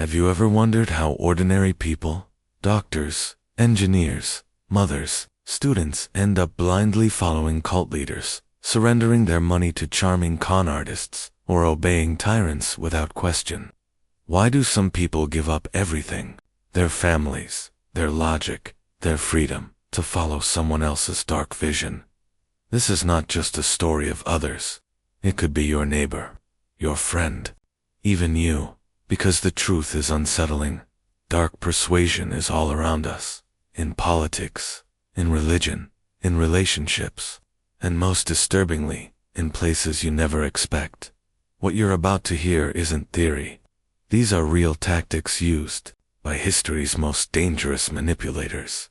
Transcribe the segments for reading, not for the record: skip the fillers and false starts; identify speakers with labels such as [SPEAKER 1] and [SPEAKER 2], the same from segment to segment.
[SPEAKER 1] Have you ever wondered how ordinary people, doctors, engineers, mothers, students end up blindly following cult leaders, surrendering their money to charming con artists, or obeying tyrants without question? Why do some people give up everything, their families, their logic, their freedom, to follow someone else's dark vision? This is not just a story of others. It could be your neighbor, your friend, even you, because the truth is unsettling. Dark persuasion is all around us, in politics, in religion, in relationships, and most disturbingly, in places you never expect. What you're about to hear isn't theory. These are real tactics used by history's most dangerous manipulators.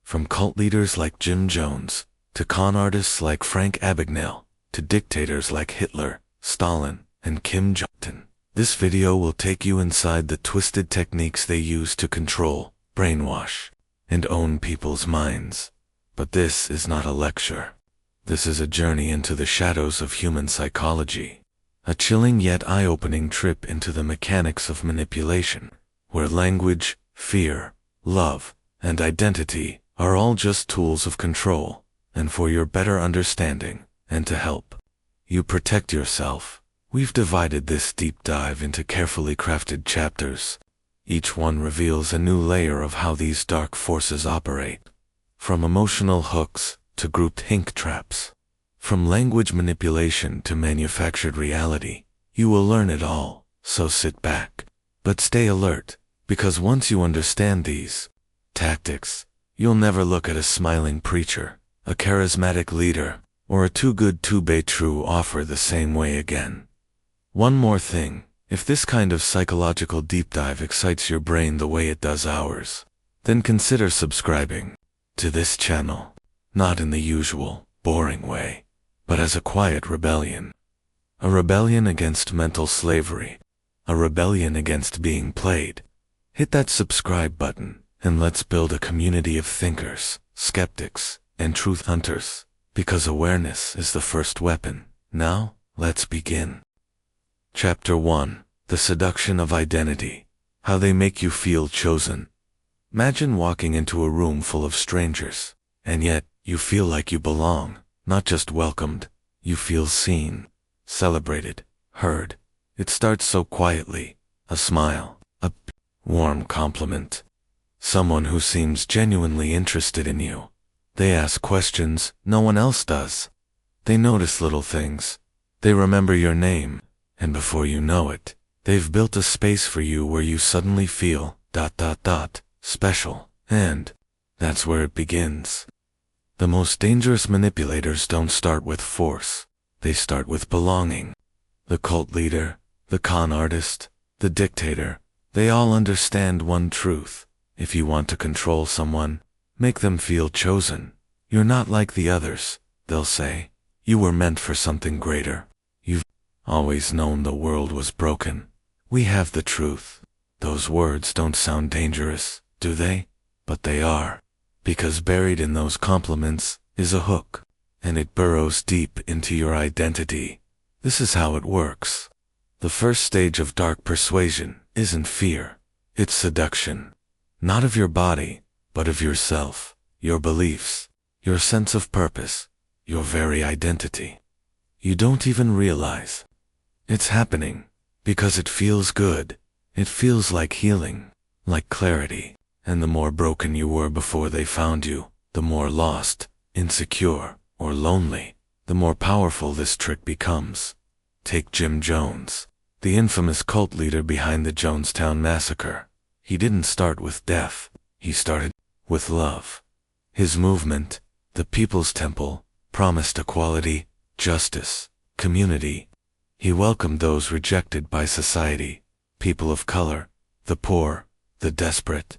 [SPEAKER 1] From cult leaders like Jim Jones, to con artists like Frank Abagnale, to dictators like Hitler, Stalin, and Kim Jong-un. This video will take you inside the twisted techniques they use to control, brainwash, and own people's minds. But this is not a lecture. This is a journey into the shadows of human psychology. A chilling yet eye-opening trip into the mechanics of manipulation, where language, fear, love, and identity are all just tools of control, and for your better understanding, and to help you protect yourself, we've divided this deep dive into carefully crafted chapters. Each one reveals a new layer of how these dark forces operate. From emotional hooks to grouped hink traps. From language manipulation to manufactured reality, you will learn it all, so sit back. But stay alert, because once you understand these tactics, you'll never look at a smiling preacher, a charismatic leader, or a too good to be true offer the same way again. One more thing, if this kind of psychological deep dive excites your brain the way it does ours, then consider subscribing to this channel, not in the usual, boring way, but as a quiet rebellion. A rebellion against mental slavery. A rebellion against being played. Hit that subscribe button, and let's build a community of thinkers, skeptics, and truth hunters, because awareness is the first weapon. Now, let's begin. Chapter 1. The Seduction of Identity. How they make you feel chosen. Imagine walking into a room full of strangers, and yet, you feel like you belong. Not just welcomed, you feel seen, celebrated, heard. It starts so quietly, a smile, a warm compliment. Someone who seems genuinely interested in you. They ask questions no one else does. They notice little things. They remember your name, and before you know it, they've built a space for you where you suddenly feel, special. And that's where it begins. The most dangerous manipulators don't start with force. They start with belonging. The cult leader, the con artist, the dictator, they all understand one truth. If you want to control someone, make them feel chosen. You're not like the others, they'll say. You were meant for something greater. You've always known the world was broken. We have the truth. Those words don't sound dangerous, do they? But they are. Because buried in those compliments is a hook, and it burrows deep into your identity. This is how it works. The first stage of dark persuasion isn't fear, it's seduction. Not of your body, but of yourself, your beliefs, your sense of purpose, your very identity. You don't even realize it's happening, because it feels good. It feels like healing, like clarity. And the more broken you were before they found you, the more lost, insecure, or lonely, the more powerful this trick becomes. Take Jim Jones, the infamous cult leader behind the Jonestown Massacre. He didn't start with death, he started with love. His movement, the People's Temple, promised equality, justice, community. He welcomed those rejected by society, people of color, the poor, the desperate.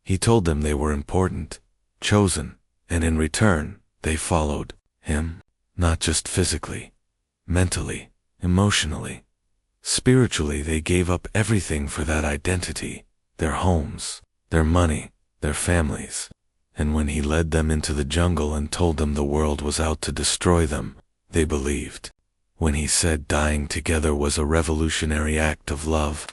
[SPEAKER 1] He told them they were important, chosen, and in return, they followed him, not just physically, mentally, emotionally. Spiritually, they gave up everything for that identity, their homes, their money, their families. And when he led them into the jungle and told them the world was out to destroy them, they believed. When he said dying together was a revolutionary act of love,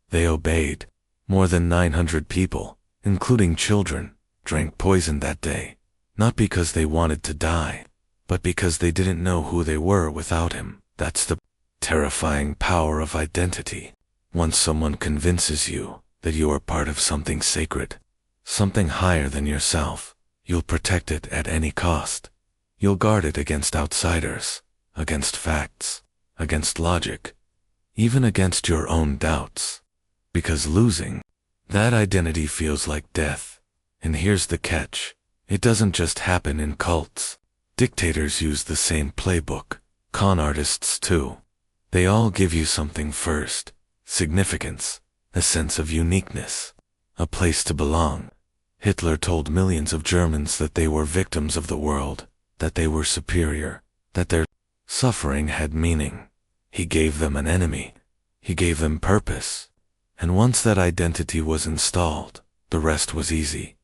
[SPEAKER 1] they obeyed. More than 900 people, including children, drank poison that day, not because they wanted to die, but because they didn't know who they were without him. That's the terrifying power of identity. Once someone convinces you that you are part of something sacred, something higher than yourself, you'll protect it at any cost. You'll guard it against outsiders, against facts, against logic, even against your own doubts. Because losing that identity feels like death. And here's the catch. It doesn't just happen in cults. Dictators use the same playbook. Con artists too. They all give you something first. Significance, a sense of uniqueness, a place to belong. Hitler told millions of Germans that they were victims of the world, that they were superior, that their suffering had meaning. He gave them an enemy. He gave them purpose. And once that identity was installed, the rest was easy.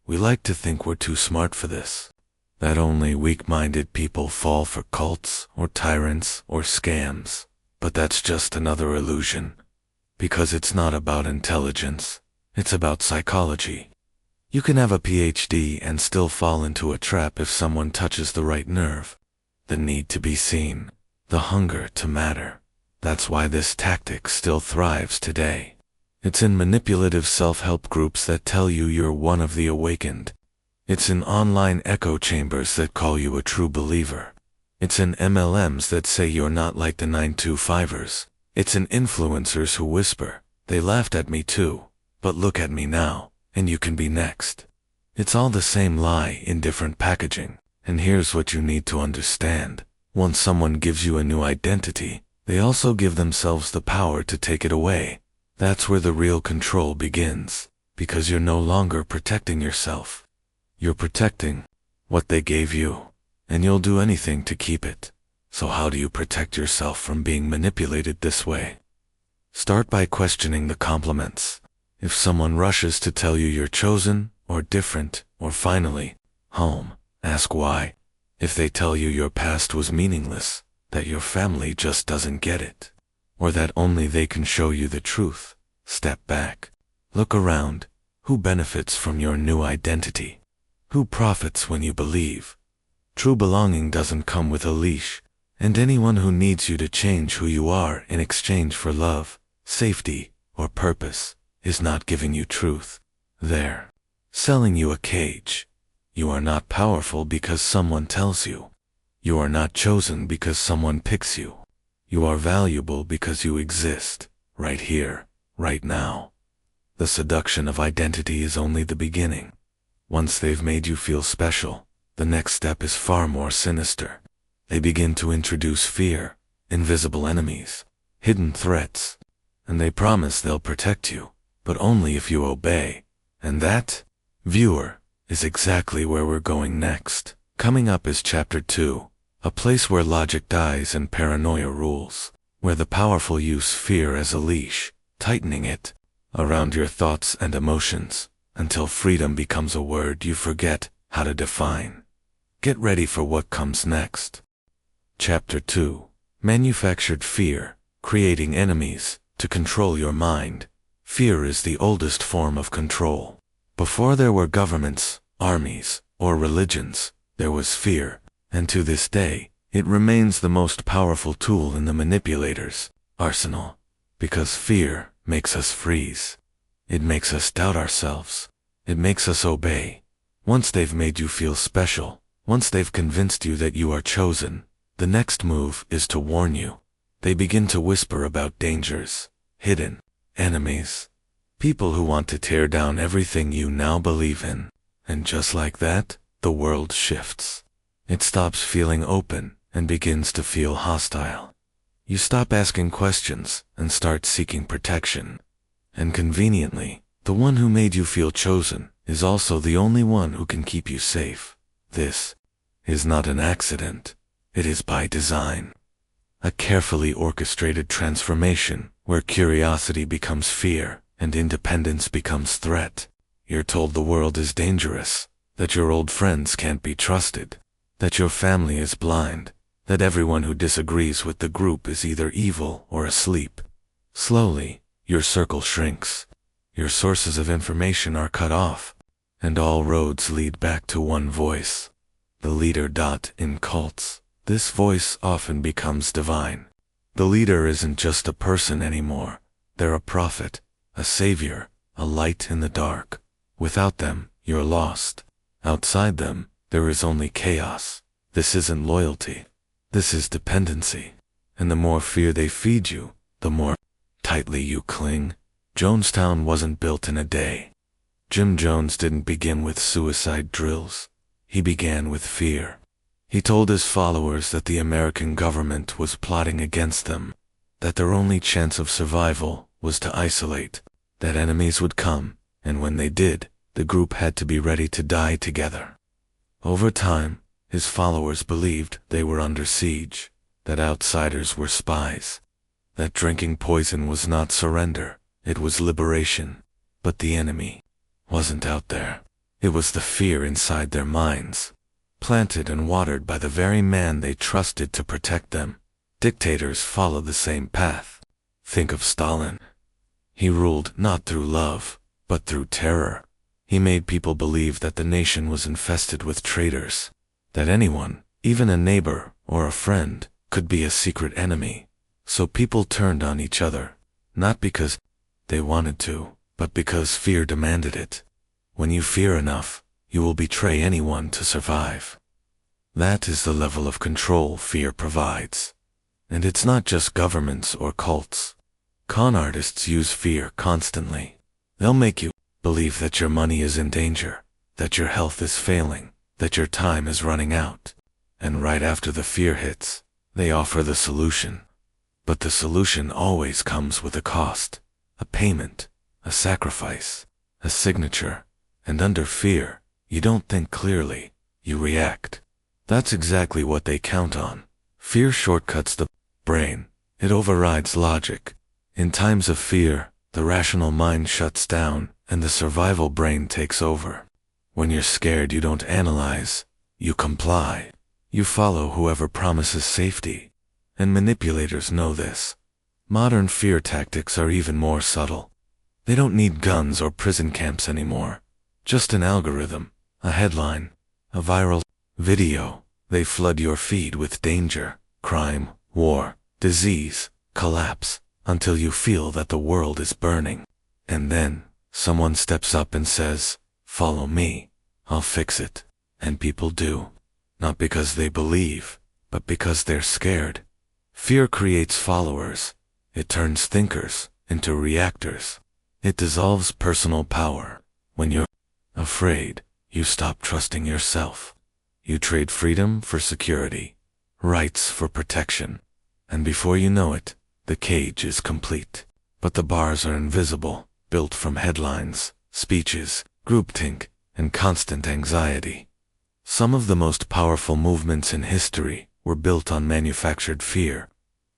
[SPEAKER 1] We like to think we're too smart for this, that only weak-minded people fall for cults or tyrants or scams. But that's just another illusion. Because it's not about intelligence, it's about psychology. You can have a PhD and still fall into a trap if someone touches the right nerve. The need to be seen, the hunger to matter. That's why this tactic still thrives today. It's in manipulative self-help groups that tell you you're one of the awakened. It's in online echo chambers that call you a true believer. It's in MLMs that say you're not like the 9to5ers. It's in influencers who whisper, "They laughed at me too, but look at me now, and you can be next." It's all the same lie in different packaging. And here's what you need to understand. Once someone gives you a new identity, they also give themselves the power to take it away. That's where the real control begins, because you're no longer protecting yourself. You're protecting what they gave you, and you'll do anything to keep it. So how do you protect yourself from being manipulated this way? Start by questioning the compliments. If someone rushes to tell you you're chosen, or different, or finally, home, ask why. If they tell you your past was meaningless, that your family just doesn't get it, or that only they can show you the truth, step back. Look around. Who benefits from your new identity? Who profits when you believe? True belonging doesn't come with a leash, and anyone who needs you to change who you are in exchange for love, safety, or purpose is not giving you truth. They're selling you a cage. You are not powerful because someone tells you. You are not chosen because someone picks you. You are valuable because you exist, right here, right now. The seduction of identity is only the beginning. Once they've made you feel special, the next step is far more sinister. They begin to introduce fear, invisible enemies, hidden threats, and they promise they'll protect you, but only if you obey. And that, viewer, is exactly where we're going next. Coming up is Chapter 2. A place where logic dies and paranoia rules, where the powerful use fear as a leash, tightening it around your thoughts and emotions, until freedom becomes a word you forget how to define. Get ready for what comes next. Chapter 2. Manufactured fear, creating enemies to control your mind. Fear is the oldest form of control. Before there were governments, armies, or religions, there was fear. And to this day, it remains the most powerful tool in the manipulator's arsenal. Because fear makes us freeze. It makes us doubt ourselves. It makes us obey. Once they've made you feel special, once they've convinced you that you are chosen, the next move is to warn you. They begin to whisper about dangers, hidden enemies, people who want to tear down everything you now believe in. And just like that, the world shifts. It stops feeling open and begins to feel hostile. You stop asking questions and start seeking protection. And conveniently, the one who made you feel chosen is also the only one who can keep you safe. This is not an accident. It is by design. A carefully orchestrated transformation where curiosity becomes fear and independence becomes threat. You're told the world is dangerous, that your old friends can't be trusted, that your family is blind, that everyone who disagrees with the group is either evil or asleep. Slowly, your circle shrinks. Your sources of information are cut off, and all roads lead back to one voice, the leader. In cults, this voice often becomes divine. The leader isn't just a person anymore. They're a prophet, a savior, a light in the dark. Without them, you're lost. Outside them, there is only chaos. This isn't loyalty. This is dependency. And the more fear they feed you, the more tightly you cling. Jonestown wasn't built in a day. Jim Jones didn't begin with suicide drills. He began with fear. He told his followers that the American government was plotting against them, that their only chance of survival was to isolate, that enemies would come, and when they did, the group had to be ready to die together. Over time, his followers believed they were under siege, that outsiders were spies, that drinking poison was not surrender, it was liberation. But the enemy wasn't out there. It was the fear inside their minds, planted and watered by the very man they trusted to protect them. Dictators follow the same path. Think of Stalin. He ruled not through love, but through terror. He made people believe that the nation was infested with traitors, that anyone, even a neighbor or a friend, could be a secret enemy. So people turned on each other, not because they wanted to, but because fear demanded it. When you fear enough, you will betray anyone to survive. That is the level of control fear provides. And it's not just governments or cults. Con artists use fear constantly. They'll make you believe that your money is in danger, that your health is failing, that your time is running out. And right after the fear hits, they offer the solution. But the solution always comes with a cost, a payment, a sacrifice, a signature. And under fear, you don't think clearly, you react. That's exactly what they count on. Fear shortcuts the brain. It overrides logic. In times of fear, the rational mind shuts down, and the survival brain takes over. When you're scared, you don't analyze, you comply. You follow whoever promises safety. And manipulators know this. Modern fear tactics are even more subtle. They don't need guns or prison camps anymore. Just an algorithm, a headline, a viral video. They flood your feed with danger, crime, war, disease, collapse, until you feel that the world is burning. And then, someone steps up and says, "Follow me, I'll fix it." And people do. Not because they believe, but because they're scared. Fear creates followers. It turns thinkers into reactors. It dissolves personal power. When you're afraid, you stop trusting yourself. You trade freedom for security, rights for protection. And before you know it, the cage is complete. But the bars are invisible, built from headlines, speeches, groupthink, and constant anxiety. Some of the most powerful movements in history were built on manufactured fear.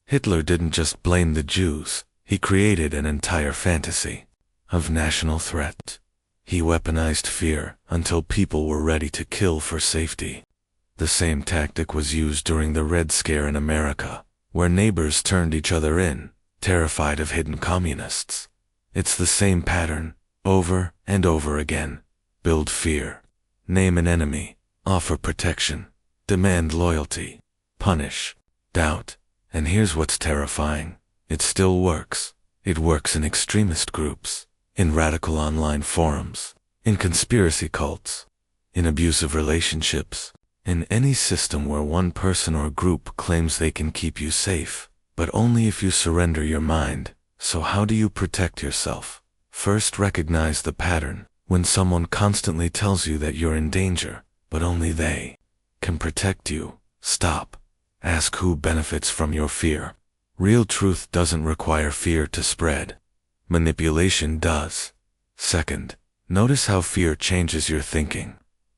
[SPEAKER 1] Hitler didn't just blame the Jews, he created an entire fantasy of national threat. He weaponized fear until people were ready to kill for safety. The same tactic was used during the Red Scare in America, where neighbors turned each other in, terrified of hidden communists. It's the same pattern, over and over again. Build fear. Name an enemy. Offer protection. Demand loyalty. Punish. Doubt. And here's what's terrifying. It still works. It works in extremist groups, in radical online forums, in conspiracy cults, in abusive relationships, in any system where one person or group claims they can keep you safe, but only if you surrender your mind. So how do you protect yourself? First, recognize the pattern. When someone constantly tells you that you're in danger, but only they can protect you, stop. Ask who benefits from your fear. Real truth doesn't require fear to spread. Manipulation does. Second, notice how fear changes your thinking.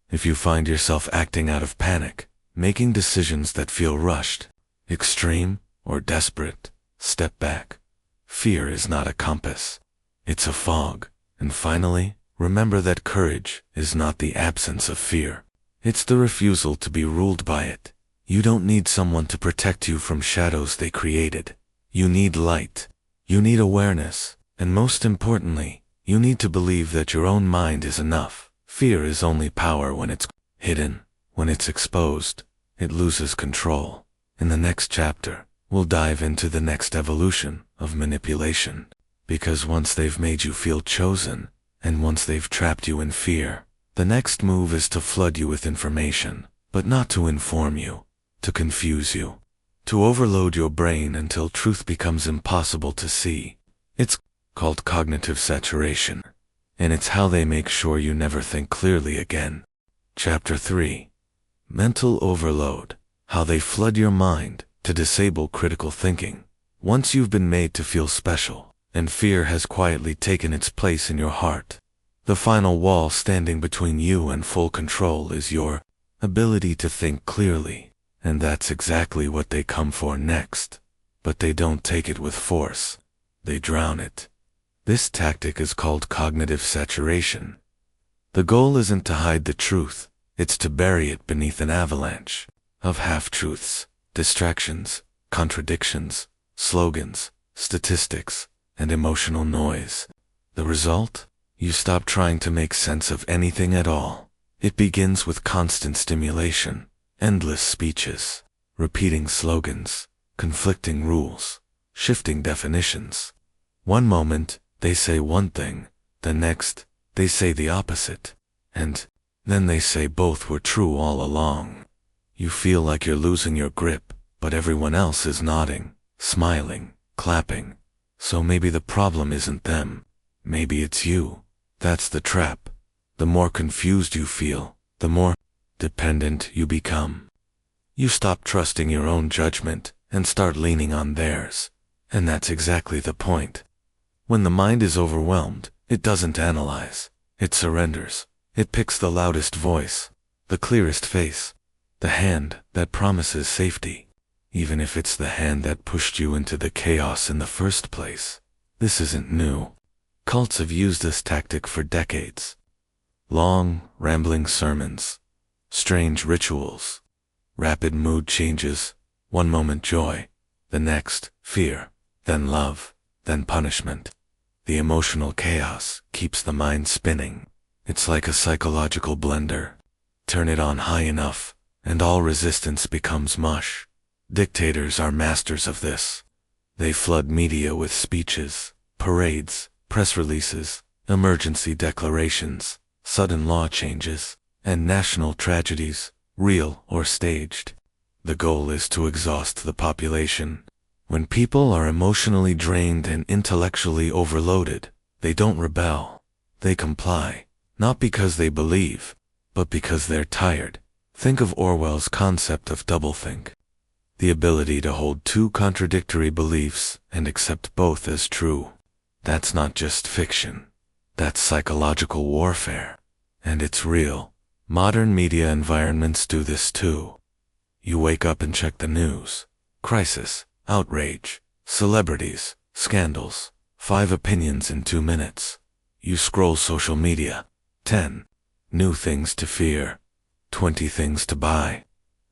[SPEAKER 1] If you find yourself acting out of panic, making decisions that feel rushed, extreme, or desperate, step back. Fear is not a compass. It's a fog. And finally, remember that courage is not the absence of fear. It's the refusal to be ruled by it. You don't need someone to protect you from shadows they created. You need light. You need awareness. And most importantly, You need to believe that your own mind is enough. Fear is only power when it's hidden. When it's exposed, it loses control. In the next chapter, we'll dive into the next evolution of manipulation. Because once they've made you feel chosen, and once they've trapped you in fear, the next move is to flood you with information, but not to inform you, to confuse you, to overload your brain until truth becomes impossible to see. It's called cognitive saturation, and it's how they make sure you never think clearly again. Chapter 3. Mental overload. How they flood your mind to disable critical thinking. Once you've been made to feel special, and fear has quietly taken its place in your heart, the final wall standing between you and full control is your ability to think clearly, and that's exactly what they come for next. But they don't take it with force. They drown it. This tactic is called cognitive saturation. The goal isn't to hide the truth, it's to bury it beneath an avalanche of half-truths, distractions, contradictions, slogans, statistics, and emotional noise. The result? You stop trying to make sense of anything at all. It begins with constant stimulation, endless speeches, repeating slogans, conflicting rules, shifting definitions. One moment, they say one thing, the next, they say the opposite, and then they say both were true all along. You feel like you're losing your grip, but everyone else is nodding, smiling, clapping. So maybe the problem isn't them. Maybe it's you. That's the trap. The more confused you feel, the more dependent you become. You stop trusting your own judgment and start leaning on theirs. And that's exactly the point. When the mind is overwhelmed, it doesn't analyze. It surrenders. It picks the loudest voice, the clearest face, the hand that promises safety, even if it's the hand that pushed you into the chaos in the first place. This isn't new. Cults have used this tactic for decades. Long, rambling sermons, strange rituals, rapid mood changes, one moment joy, the next fear, then love, then punishment. The emotional chaos keeps the mind spinning. It's like a psychological blender. Turn it on high enough, and all resistance becomes mush. Dictators are masters of this. They flood media with speeches, parades, press releases, emergency declarations, sudden law changes, and national tragedies, real or staged. The goal is to exhaust the population. When people are emotionally drained and intellectually overloaded, they don't rebel. They comply, not because they believe, but because they're tired. Think of Orwell's concept of doublethink. The ability to hold two contradictory beliefs and accept both as true. That's not just fiction. That's psychological warfare. And it's real. Modern media environments do this too. You wake up and check the news. Crisis, outrage, celebrities, scandals, 5 opinions in 2 minutes. You scroll social media. 10 new things to fear. 20 things to buy.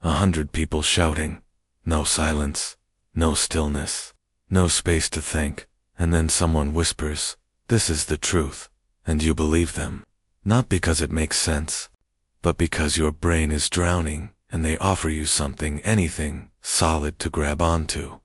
[SPEAKER 1] 100 people shouting. No silence. No stillness. No space to think. And then someone whispers, "This is the truth." And you believe them. Not because it makes sense, but because your brain is drowning and they offer you something, anything, solid to grab onto.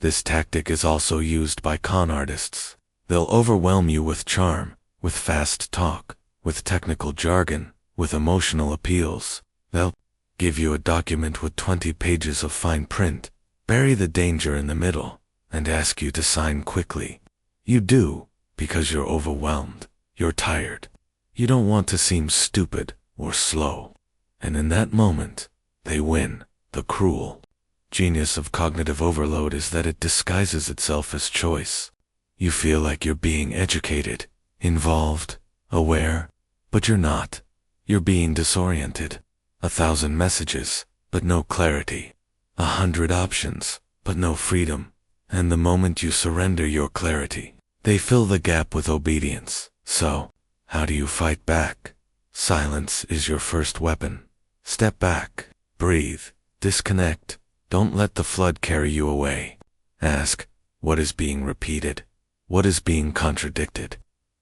[SPEAKER 1] This tactic is also used by con artists. They'll overwhelm you with charm, with fast talk, with technical jargon, with emotional appeals. They'll give you a document with 20 pages of fine print, bury the danger in the middle, and ask you to sign quickly. You do, because you're overwhelmed, you're tired. You don't want to seem stupid or slow. And in that moment, they win. The cruel genius of cognitive overload is that it disguises itself as choice. You feel like you're being educated, involved, aware, but you're not. You're being disoriented. 1,000 messages, but no clarity. 100 options, but no freedom. And the moment you surrender your clarity, they fill the gap with obedience. So, how do you fight back? Silence is your first weapon. Step back, breathe, disconnect. Don't let the flood carry you away. Ask, what is being repeated? What is being contradicted?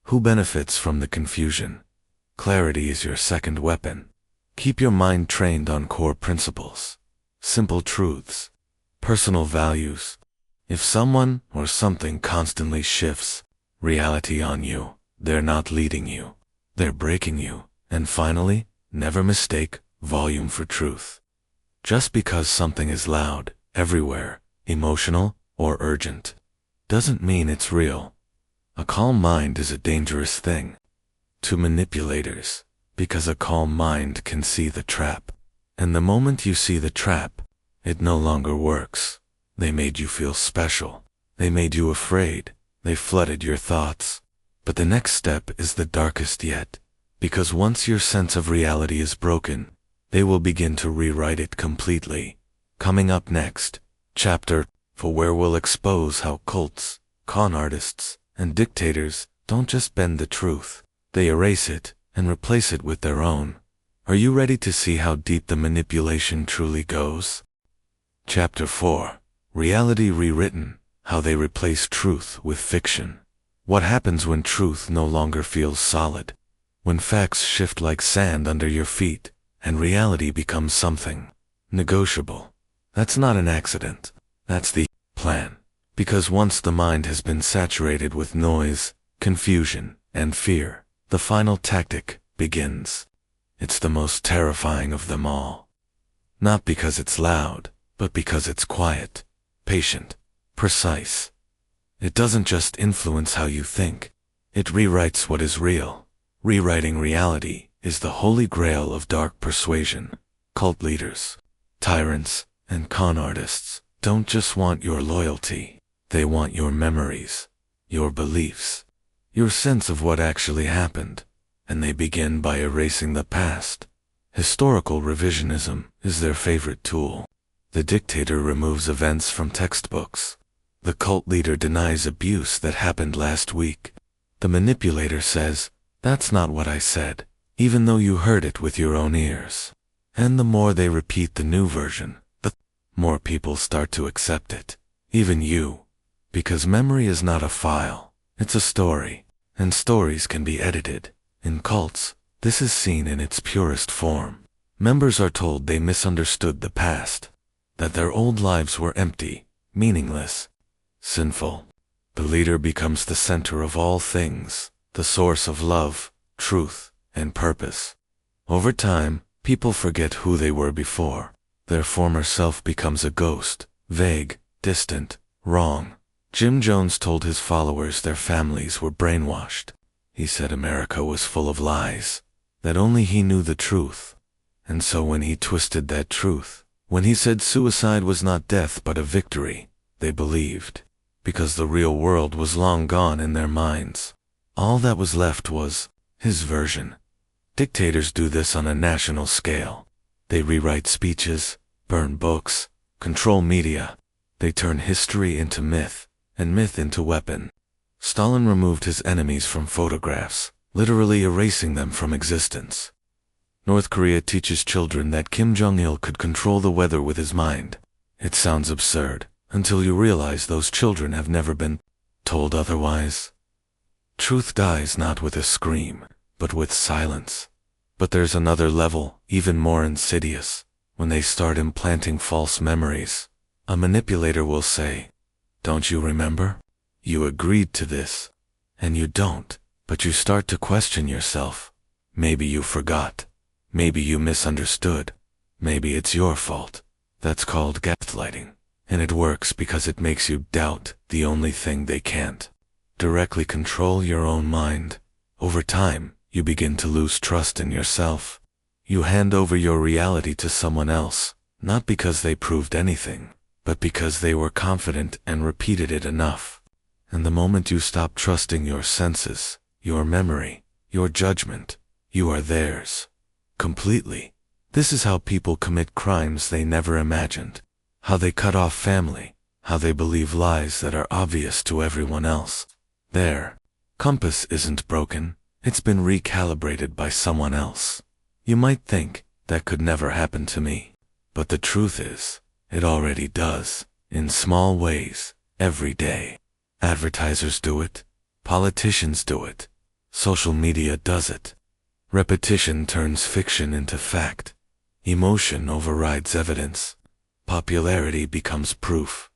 [SPEAKER 1] Who benefits from the confusion? Clarity is your second weapon. Keep your mind trained on core principles, simple truths, personal values. If someone or something constantly shifts reality on you, they're not leading you, they're breaking you. And finally, never mistake volume for truth. Just because something is loud, everywhere, emotional, or urgent, doesn't mean it's real. A calm mind is a dangerous thing to manipulators, because a calm mind can see the trap. And the moment you see the trap, it no longer works. They made you feel special. They made you afraid. They flooded your thoughts. But the next step is the darkest yet, because once your sense of reality is broken, they will begin to rewrite it completely. Coming up next, Chapter 4, where we'll expose how cults, con artists, and dictators don't just bend the truth, they erase it and replace it with their own. Are you ready to see how deep the manipulation truly goes? Chapter 4, Reality Rewritten, how they replace truth with fiction. What happens when truth no longer feels solid? When facts shift like sand under your feet, and reality becomes something negotiable. That's not an accident. That's the plan. Because once the mind has been saturated with noise, confusion, and fear, the final tactic begins. It's the most terrifying of them all. Not because it's loud, but because it's quiet, patient, precise. It doesn't just influence how you think. It rewrites what is real. Rewriting reality is the holy grail of dark persuasion. Cult leaders, tyrants, and con artists don't just want your loyalty. They want your memories, your beliefs, your sense of what actually happened, and they begin by erasing the past. Historical revisionism is their favorite tool. The dictator removes events from textbooks. The cult leader denies abuse that happened last week. The manipulator says, "That's not what I said," even though you heard it with your own ears. And the more they repeat the new version, the more people start to accept it. Even you. Because memory is not a file, it's a story, and stories can be edited. In cults, this is seen in its purest form. Members are told they misunderstood the past, that their old lives were empty, meaningless, sinful. The leader becomes the center of all things, the source of love, truth, and purpose. Over time, people forget who they were before. Their former self becomes a ghost, vague, distant, wrong. Jim Jones told his followers their families were brainwashed. He said America was full of lies, that only he knew the truth. And so when he twisted that truth, when he said suicide was not death but a victory, they believed, because the real world was long gone in their minds. All that was left was his version. Dictators do this on a national scale. They rewrite speeches, burn books, control media. They turn history into myth, and myth into weapon. Stalin removed his enemies from photographs, literally erasing them from existence. North Korea teaches children that Kim Jong-il could control the weather with his mind. It sounds absurd, until you realize those children have never been told otherwise. Truth dies not with a scream, but with silence. But there's another level, even more insidious, when they start implanting false memories. A manipulator will say, "Don't you remember? You agreed to this." And you don't, but you start to question yourself. Maybe you forgot. Maybe you misunderstood. Maybe it's your fault. That's called gaslighting. And it works because it makes you doubt the only thing they can't. Directly control your own mind. Over time, you begin to lose trust in yourself. You hand over your reality to someone else, not because they proved anything, but because they were confident and repeated it enough. And the moment you stop trusting your senses, your memory, your judgment, you are theirs. Completely. This is how people commit crimes they never imagined. How they cut off family. How they believe lies that are obvious to everyone else. Their compass isn't broken. It's been recalibrated by someone else. You might think, that could never happen to me. But the truth is, it already does, in small ways, every day. Advertisers do it. Politicians do it. Social media does it. Repetition turns fiction into fact. Emotion overrides evidence. Popularity becomes proof.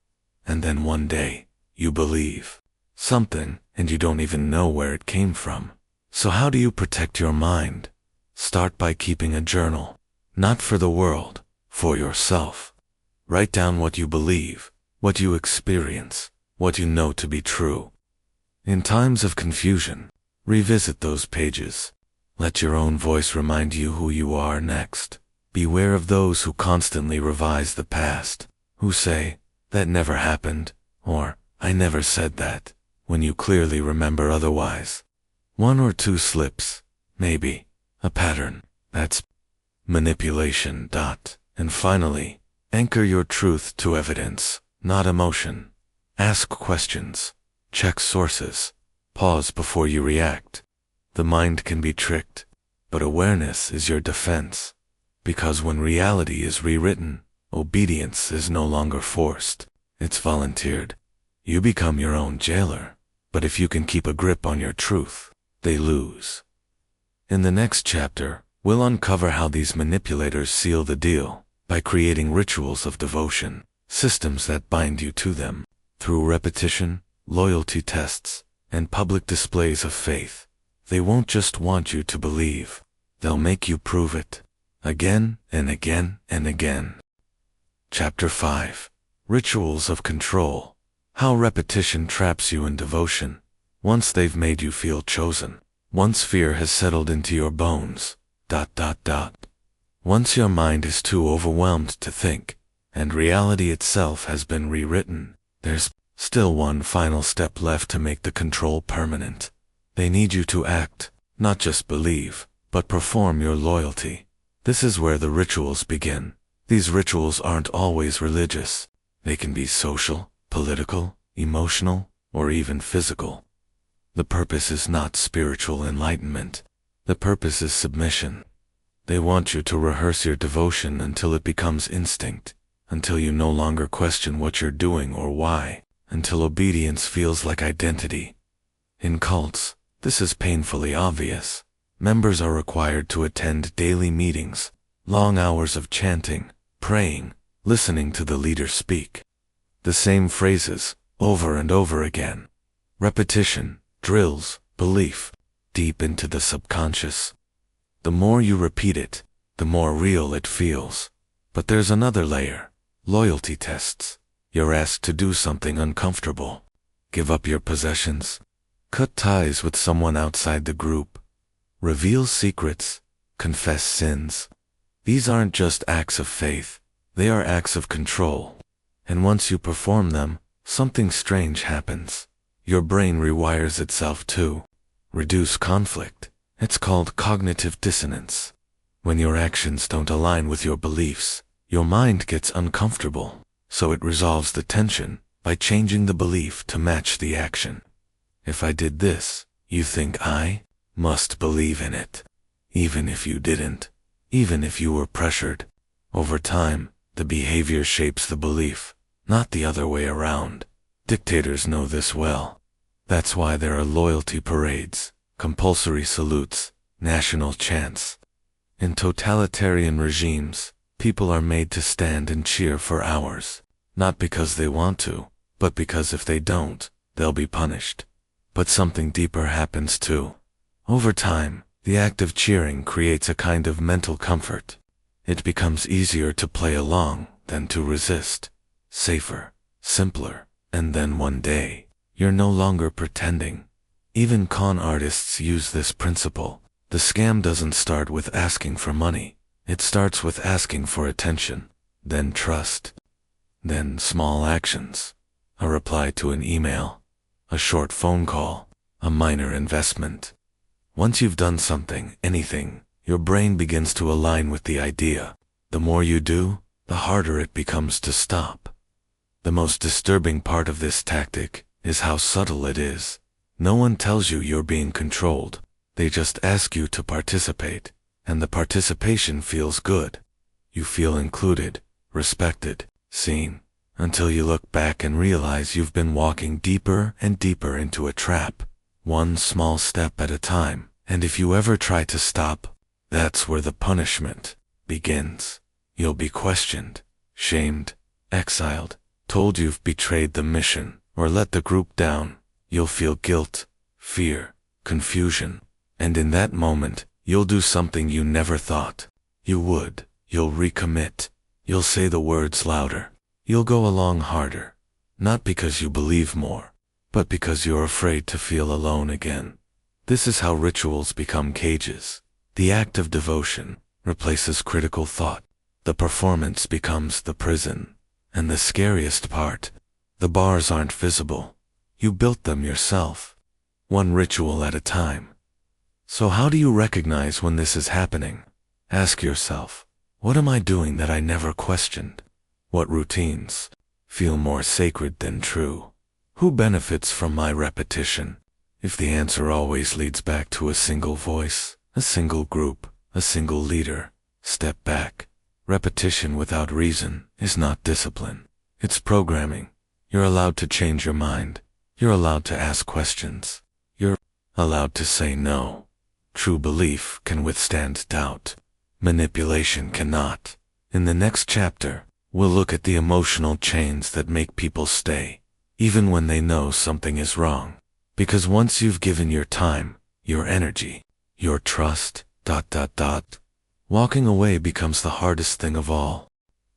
[SPEAKER 1] And then one day, you believe something, and you don't even know where it came from. So how do you protect your mind? Start by keeping a journal. Not for the world, for yourself. Write down what you believe, what you experience, what you know to be true. In times of confusion, revisit those pages. Let your own voice remind you who you are next. Beware of those who constantly revise the past, who say, "That never happened," or "I never said that," when you clearly remember otherwise. One or two slips, maybe, a pattern, that's manipulation. And finally, anchor your truth to evidence, not emotion. Ask questions, check sources, pause before you react. The mind can be tricked, but awareness is your defense. Because when reality is rewritten, obedience is no longer forced, it's volunteered. You become your own jailer, but if you can keep a grip on your truth, they lose. In the next chapter, we'll uncover how these manipulators seal the deal, by creating rituals of devotion, systems that bind you to them, through repetition, loyalty tests, and public displays of faith. They won't just want you to believe, they'll make you prove it, again and again and again. Chapter 5. Rituals of Control. How repetition traps you in devotion. Once they've made you feel chosen. Once fear has settled into your bones. Once your mind is too overwhelmed to think, and reality itself has been rewritten, there's still one final step left to make the control permanent. They need you to act, not just believe, but perform your loyalty. This is where the rituals begin. These rituals aren't always religious. They can be social, political, emotional, or even physical. The purpose is not spiritual enlightenment. The purpose is submission. They want you to rehearse your devotion until it becomes instinct, until you no longer question what you're doing or why, until obedience feels like identity. In cults, this is painfully obvious. Members are required to attend daily meetings, long hours of chanting, praying, listening to the leader speak. The same phrases, over and over again. Repetition, drills, belief, deep into the subconscious. The more you repeat it, the more real it feels. But there's another layer. Loyalty tests. You're asked to do something uncomfortable. Give up your possessions. Cut ties with someone outside the group. Reveal secrets. Confess sins. These aren't just acts of faith. They are acts of control. And once you perform them, something strange happens. Your brain rewires itself to reduce conflict. It's called cognitive dissonance. When your actions don't align with your beliefs, your mind gets uncomfortable, so it resolves the tension by changing the belief to match the action. If I did this, you think I must believe in it. Even if you didn't, even if you were pressured. Over time, the behavior shapes the belief, not the other way around. Dictators know this well. That's why there are loyalty parades, compulsory salutes, national chants. In totalitarian regimes, people are made to stand and cheer for hours, not because they want to, but because if they don't, they'll be punished. But something deeper happens too. Over time, the act of cheering creates a kind of mental comfort. It becomes easier to play along than to resist, safer, simpler, and then one day, you're no longer pretending. Even con artists use this principle. The scam doesn't start with asking for money. It starts with asking for attention, then trust, then small actions. A reply to an email, a short phone call, a minor investment. Once you've done something, anything, your brain begins to align with the idea. The more you do, the harder it becomes to stop. The most disturbing part of this tactic is how subtle it is. No one tells you you're being controlled. They just ask you to participate, and the participation feels good. You feel included, respected, seen, until you look back and realize you've been walking deeper and deeper into a trap. one small step at a time, and if you ever try to stop, that's where the punishment begins. You'll be questioned, shamed, exiled, told you've betrayed the mission, or let the group down. You'll feel guilt, fear, confusion, and in that moment, you'll do something you never thought you would. You'll recommit. You'll say the words louder. You'll go along harder. Not because you believe more, but because you're afraid to feel alone again. This is how rituals become cages. The act of devotion replaces critical thought. The performance becomes the prison. And the scariest part, the bars aren't visible. You built them yourself, one ritual at a time. So how do you recognize when this is happening? Ask yourself, what am I doing that I never questioned? What routines feel more sacred than true? Who benefits from my repetition? If the answer always leads back to a single voice, a single group, a single leader, step back. Repetition without reason is not discipline. It's programming. You're allowed to change your mind. You're allowed to ask questions. You're allowed to say no. True belief can withstand doubt. Manipulation cannot. In the next chapter, we'll look at the emotional chains that make people stay, even when they know something is wrong. Because once you've given your time, your energy, your trust, walking away becomes the hardest thing of all.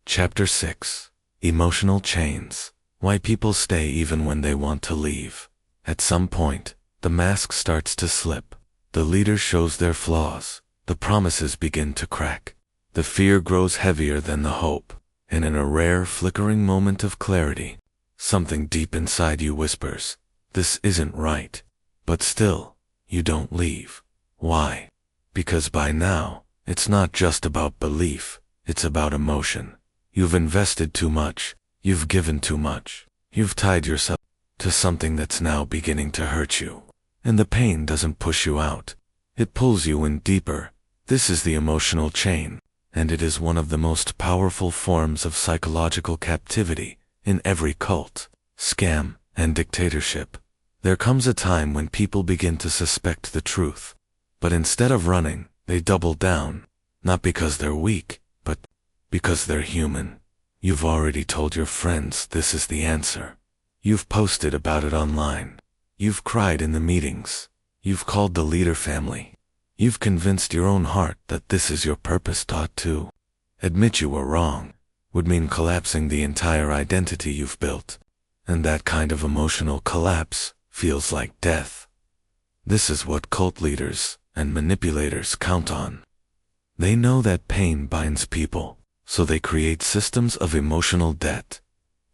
[SPEAKER 1] Chapter 6. Emotional Chains. Why people stay even when they want to leave. At some point, the mask starts to slip. The leader shows their flaws. The promises begin to crack. The fear grows heavier than the hope. And in a rare flickering moment of clarity, something deep inside you whispers, this isn't right. But still, you don't leave. Why? Because by now, it's not just about belief, it's about emotion. You've invested too much. You've given too much. You've tied yourself to something that's now beginning to hurt you. And the pain doesn't push you out. It pulls you in deeper. This is the emotional chain, and it is one of the most powerful forms of psychological captivity in every cult, scam, and dictatorship. There comes a time when people begin to suspect the truth. But instead of running, they double down, not because they're weak, but because they're human. You've already told your friends this is the answer. You've posted about it online. You've cried in the meetings. You've called the leader family. You've convinced your own heart that this is your purpose. To admit you were wrong would mean collapsing the entire identity you've built. And that kind of emotional collapse feels like death. This is what cult leaders and manipulators count on. They know that pain binds people, so they create systems of emotional debt.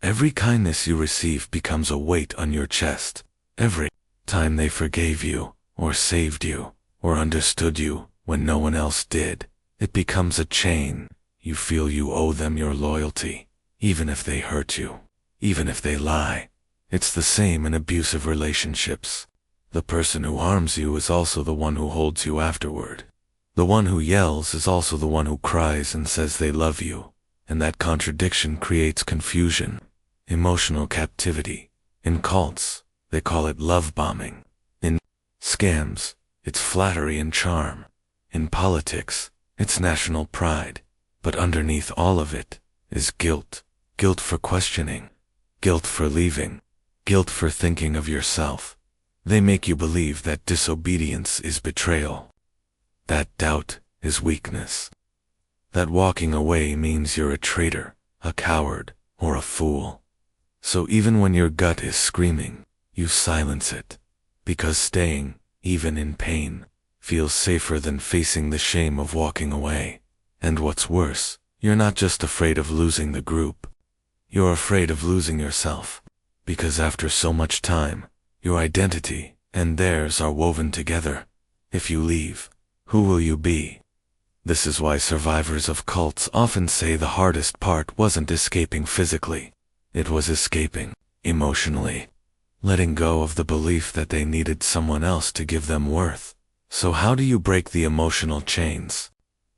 [SPEAKER 1] Every kindness you receive becomes a weight on your chest. Every time they forgave you, or saved you, or understood you when no one else did, it becomes a chain. You feel you owe them your loyalty, even if they hurt you, even if they lie. It's the same in abusive relationships. The person who harms you is also the one who holds you afterward. The one who yells is also the one who cries and says they love you, and that contradiction creates confusion, emotional captivity. In cults, they call it love bombing. In scams, it's flattery and charm. In politics, it's national pride. But underneath all of it is guilt. Guilt for questioning. Guilt for leaving. Guilt for thinking of yourself. They make you believe that disobedience is betrayal. That doubt is weakness. That walking away means you're a traitor, a coward, or a fool. So even when your gut is screaming, you silence it. Because staying, even in pain, feels safer than facing the shame of walking away. And what's worse, you're not just afraid of losing the group. You're afraid of losing yourself. Because after so much time, your identity and theirs are woven together. If you leave, who will you be? This is why survivors of cults often say the hardest part wasn't escaping physically. It was escaping emotionally. Letting go of the belief that they needed someone else to give them worth. So how do you break the emotional chains?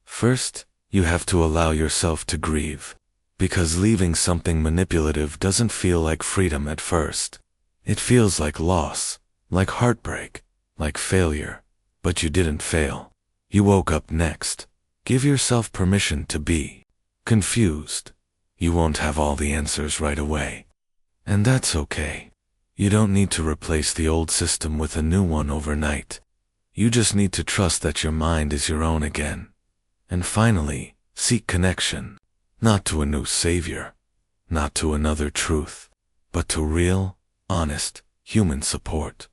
[SPEAKER 1] First, you have to allow yourself to grieve. Because leaving something manipulative doesn't feel like freedom at first. It feels like loss. like heartbreak, like failure, but you didn't fail. You woke up next. Give yourself permission to be confused. You won't have all the answers right away. And that's okay. You don't need to replace the old system with a new one overnight. You just need to trust that your mind is your own again. And finally, seek connection. Not to a new savior, not to another truth, but to real, honest, human support.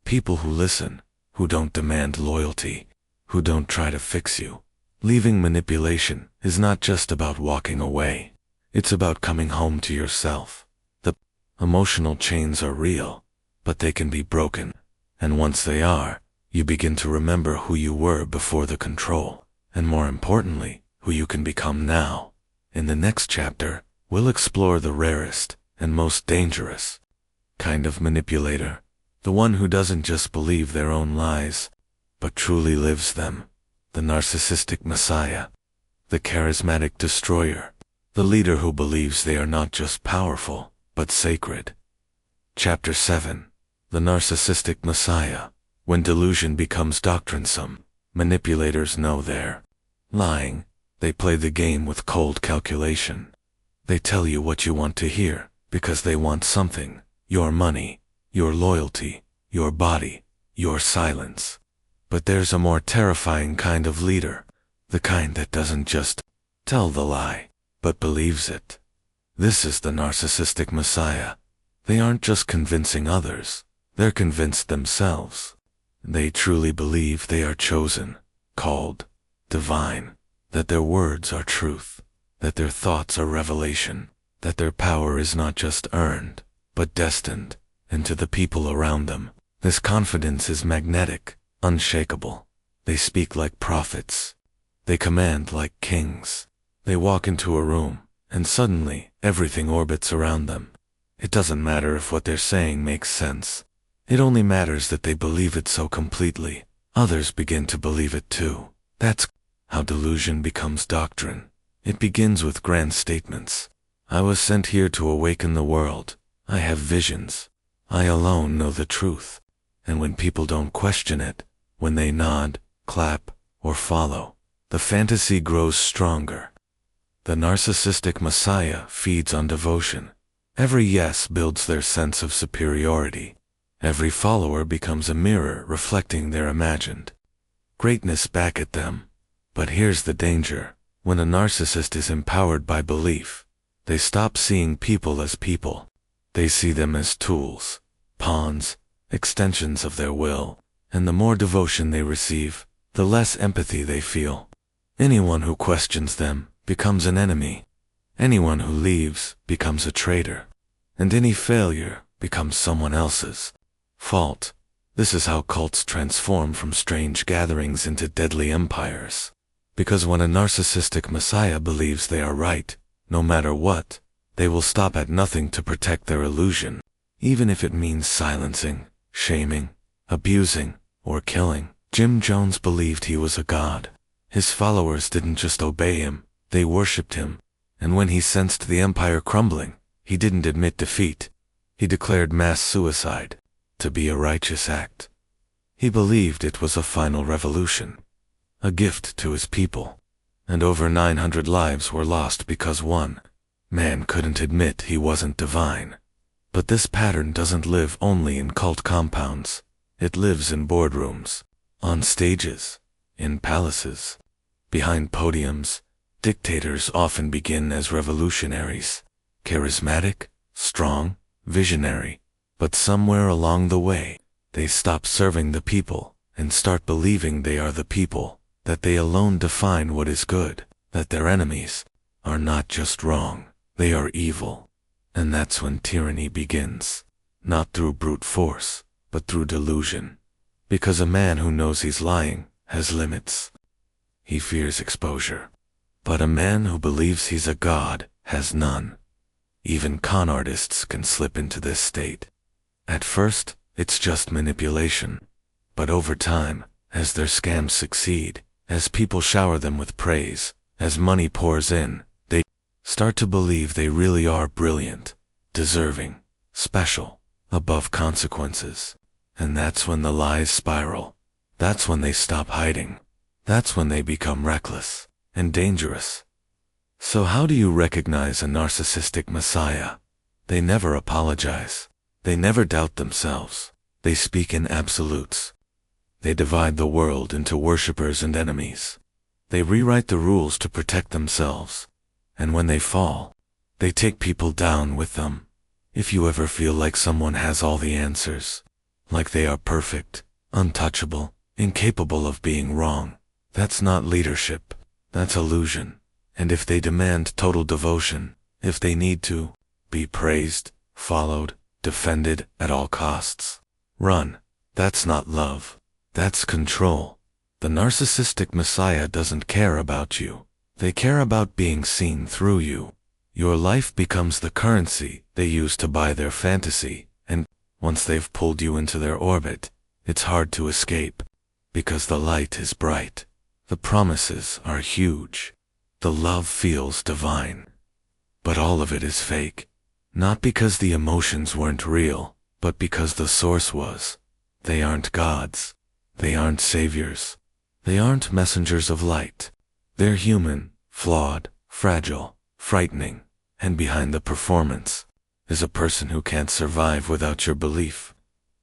[SPEAKER 1] People who listen, who don't demand loyalty, who don't try to fix you. Leaving manipulation is not just about walking away. It's about coming home to yourself. The emotional chains are real, but they can be broken. And once they are, you begin to remember who you were before the control, and more importantly, who you can become now. In the next chapter, we'll explore the rarest and most dangerous kind of manipulator, the one who doesn't just believe their own lies, but truly lives them, the narcissistic messiah, the charismatic destroyer, the leader who believes they are not just powerful, but sacred. Chapter 7. The Narcissistic Messiah. When delusion becomes doctrinesome, manipulators know they're lying. They play the game with cold calculation. They tell you what you want to hear, because they want something: your money, your loyalty, your body, your silence. But there's a more terrifying kind of leader, the kind that doesn't just tell the lie, but believes it. This is the narcissistic messiah. They aren't just convincing others, they're convinced themselves. They truly believe they are chosen, called, divine, that their words are truth, that their thoughts are revelation, that their power is not just earned, but destined, and to the people around them, this confidence is magnetic, unshakable. They speak like prophets. They command like kings. They walk into a room, and suddenly, everything orbits around them. It doesn't matter if what they're saying makes sense. It only matters that they believe it so completely, others begin to believe it too. That's how delusion becomes doctrine. It begins with grand statements. I was sent here to awaken the world. I have visions. I alone know the truth. And when people don't question it, when they nod, clap, or follow, the fantasy grows stronger. The narcissistic messiah feeds on devotion. Every yes builds their sense of superiority. Every follower becomes a mirror reflecting their imagined greatness back at them. But here's the danger. When a narcissist is empowered by belief, they stop seeing people as people. They see them as tools, pawns, extensions of their will, and the more devotion they receive, the less empathy they feel. Anyone who questions them becomes an enemy. Anyone who leaves becomes a traitor. And any failure becomes someone else's fault. This is how cults transform from strange gatherings into deadly empires. Because when a narcissistic messiah believes they are right, no matter what, they will stop at nothing to protect their illusion, even if it means silencing, shaming, abusing, or killing. Jim Jones believed he was a god. His followers didn't just obey him, they worshipped him. And when he sensed the empire crumbling, he didn't admit defeat. He declared mass suicide to be a righteous act. He believed it was a final revolution, a gift to his people. And over 900 lives were lost because one man couldn't admit he wasn't divine. But this pattern doesn't live only in cult compounds. It lives in boardrooms, on stages, in palaces, behind podiums. Dictators often begin as revolutionaries, charismatic, strong, visionary, but somewhere along the way, they stop serving the people and start believing they are the people, that they alone define what is good, that their enemies are not just wrong, they are evil. And that's when tyranny begins, not through brute force, but through delusion. Because a man who knows he's lying has limits. He fears exposure. But a man who believes he's a god has none. Even con artists can slip into this state. At first, it's just manipulation. But over time, as their scams succeed, as people shower them with praise, as money pours in, they start to believe they really are brilliant, deserving, special, above consequences. And that's when the lies spiral. That's when they stop hiding. That's when they become reckless and dangerous. So how do you recognize a narcissistic messiah? They never apologize. They never doubt themselves. They speak in absolutes. They divide the world into worshippers and enemies. They rewrite the rules to protect themselves. And when they fall, they take people down with them. If you ever feel like someone has all the answers, like they are perfect, untouchable, incapable of being wrong, that's not leadership. That's illusion. And if they demand total devotion, if they need to be praised, followed, defended at all costs, run. That's not love. That's control. The narcissistic messiah doesn't care about you. They care about being seen through you. Your life becomes the currency they use to buy their fantasy, and once they've pulled you into their orbit, it's hard to escape, because the light is bright. The promises are huge. The love feels divine. But all of it is fake. Not because the emotions weren't real, but because the source was. They aren't gods. They aren't saviors. They aren't messengers of light. They're human, flawed, fragile, frightening, and behind the performance is a person who can't survive without your belief.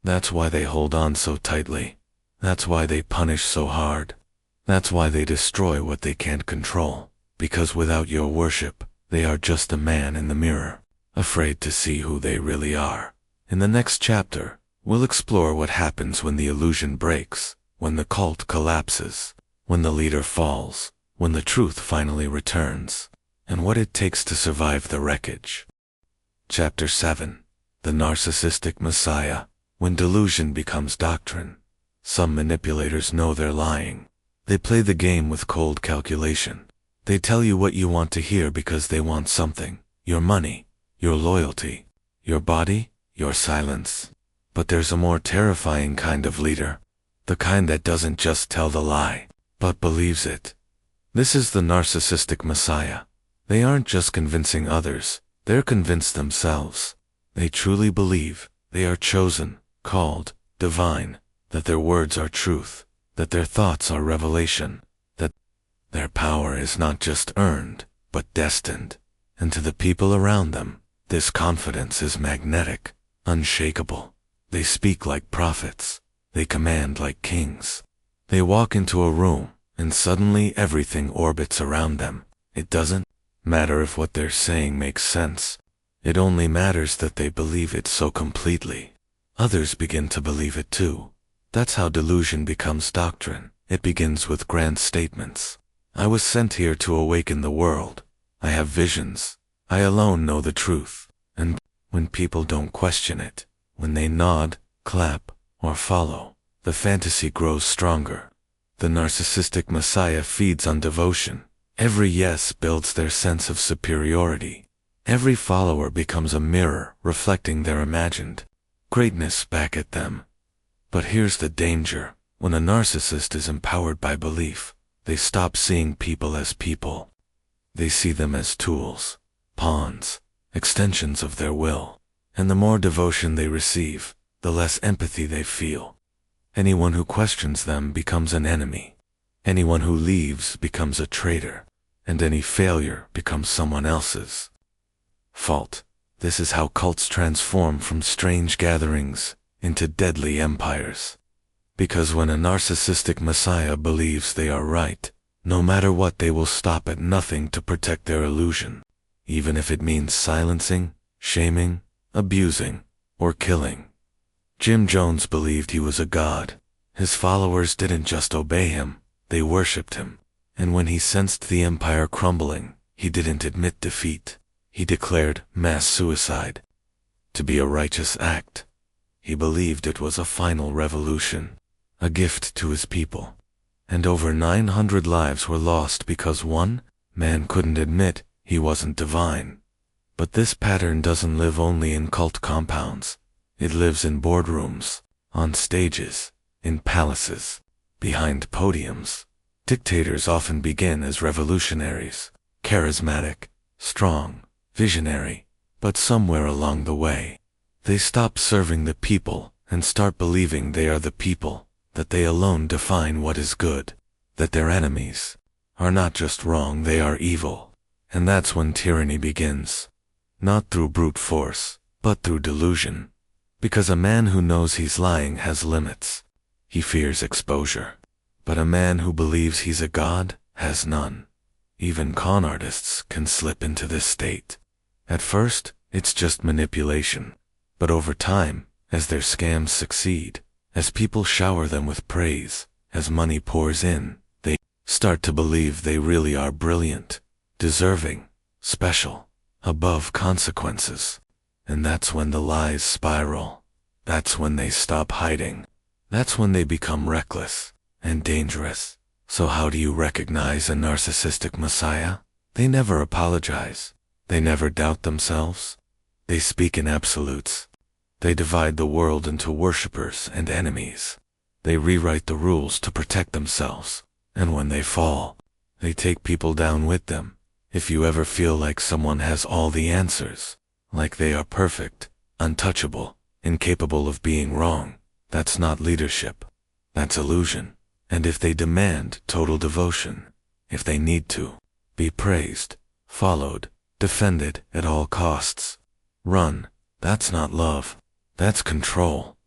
[SPEAKER 1] That's why they hold on so tightly. That's why they punish so hard. That's why they destroy what they can't control. Because without your worship, they are just a man in the mirror, afraid to see who they really are. In the next chapter, we'll explore what happens when the illusion breaks, when the cult collapses, when the leader falls, when the truth finally returns, and what it takes to survive the wreckage. Chapter 7. The Narcissistic Messiah. When delusion becomes doctrine. Some manipulators know they're lying. They play the game with cold calculation. They tell you what you want to hear because they want something. Your money, your loyalty, your body, your silence. But there's a more terrifying kind of leader. The kind that doesn't just tell the lie, but believes it. This is the narcissistic messiah. They aren't just convincing others, they're convinced themselves. They truly believe they are chosen, called, divine, that their words are truth, that their thoughts are revelation, that their power is not just earned, but destined. And to the people around them, this confidence is magnetic, unshakable. They speak like prophets. They command like kings. They walk into a room, and suddenly everything orbits around them. It doesn't matter if what they're saying makes sense. It only matters that they believe it so completely. Others begin to believe it too. That's how delusion becomes doctrine. It begins with grand statements. I was sent here to awaken the world. I have visions. I alone know the truth. And when people don't question it, when they nod, clap, or follow, the fantasy grows stronger. The narcissistic messiah feeds on devotion. Every yes builds their sense of superiority. Every follower becomes a mirror reflecting their imagined greatness back at them. But here's the danger. When a narcissist is empowered by belief, they stop seeing people as people. They see them as tools, pawns, extensions of their will. And the more devotion they receive, the less empathy they feel. Anyone who questions them becomes an enemy. Anyone who leaves becomes a traitor. And any failure becomes someone else's fault. This is how cults transform from strange gatherings into deadly empires. Because when a narcissistic messiah believes they are right, no matter what, they will stop at nothing to protect their illusion, even if it means silencing, shaming, abusing, or killing. Jim Jones believed he was a god. His followers didn't just obey him, they worshipped him. And when he sensed the empire crumbling, he didn't admit defeat. He declared mass suicide to be a righteous act. He believed it was a final revolution, a gift to his people. And over 900 lives were lost because one man couldn't admit he wasn't divine. But this pattern doesn't live only in cult compounds. It lives in boardrooms, on stages, in palaces, behind podiums. Dictators often begin as revolutionaries, charismatic, strong, visionary, but somewhere along the way, they stop serving the people and start believing they are the people, that they alone define what is good, that their enemies are not just wrong, they are evil. And that's when tyranny begins. Not through brute force, but through delusion. Because a man who knows he's lying has limits. He fears exposure. But a man who believes he's a god has none. Even con artists can slip into this state. At first, it's just manipulation. But over time, as their scams succeed, as people shower them with praise, as money pours in, they start to believe they really are brilliant, deserving, special, above consequences. And that's when the lies spiral. That's when they stop hiding. That's when they become reckless and dangerous. So how do you recognize a narcissistic messiah? They never apologize. They never doubt themselves. They speak in absolutes. They divide the world into worshippers and enemies. They rewrite the rules to protect themselves. And when they fall, they take people down with them. If you ever feel like someone has all the answers, like they are perfect, untouchable, incapable of being wrong, that's not leadership. That's illusion. And if they demand total devotion, if they need to be praised, followed, defended at all costs, run, that's not love. That's control.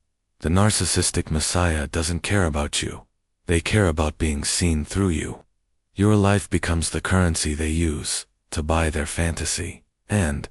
[SPEAKER 1] The narcissistic messiah doesn't care about you. They care about being seen through you. Your life becomes the currency they use to buy their fantasy. And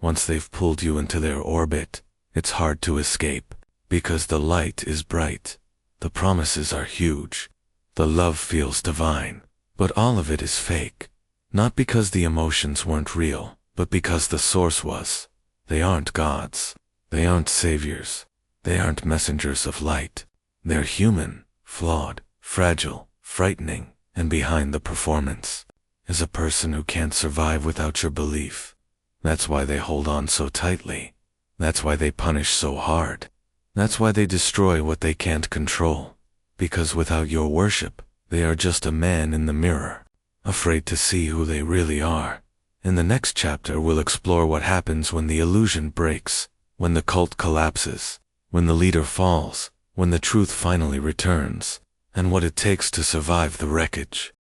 [SPEAKER 1] once they've pulled you into their orbit, it's hard to escape, because the light is bright. The promises are huge. The love feels divine. But all of it is fake. Not because the emotions weren't real, but because the source was. They aren't gods. They aren't saviors. They aren't messengers of light. They're human, flawed, fragile, frightening, and behind the performance is a person who can't survive without your belief. That's why they hold on so tightly. That's why they punish so hard. That's why they destroy what they can't control. Because without your worship, they are just a man in the mirror, afraid to see who they really are. In the next chapter, we'll explore what happens when the illusion breaks, when the cult collapses, when the leader falls, when the truth finally returns, and what it takes to survive the wreckage.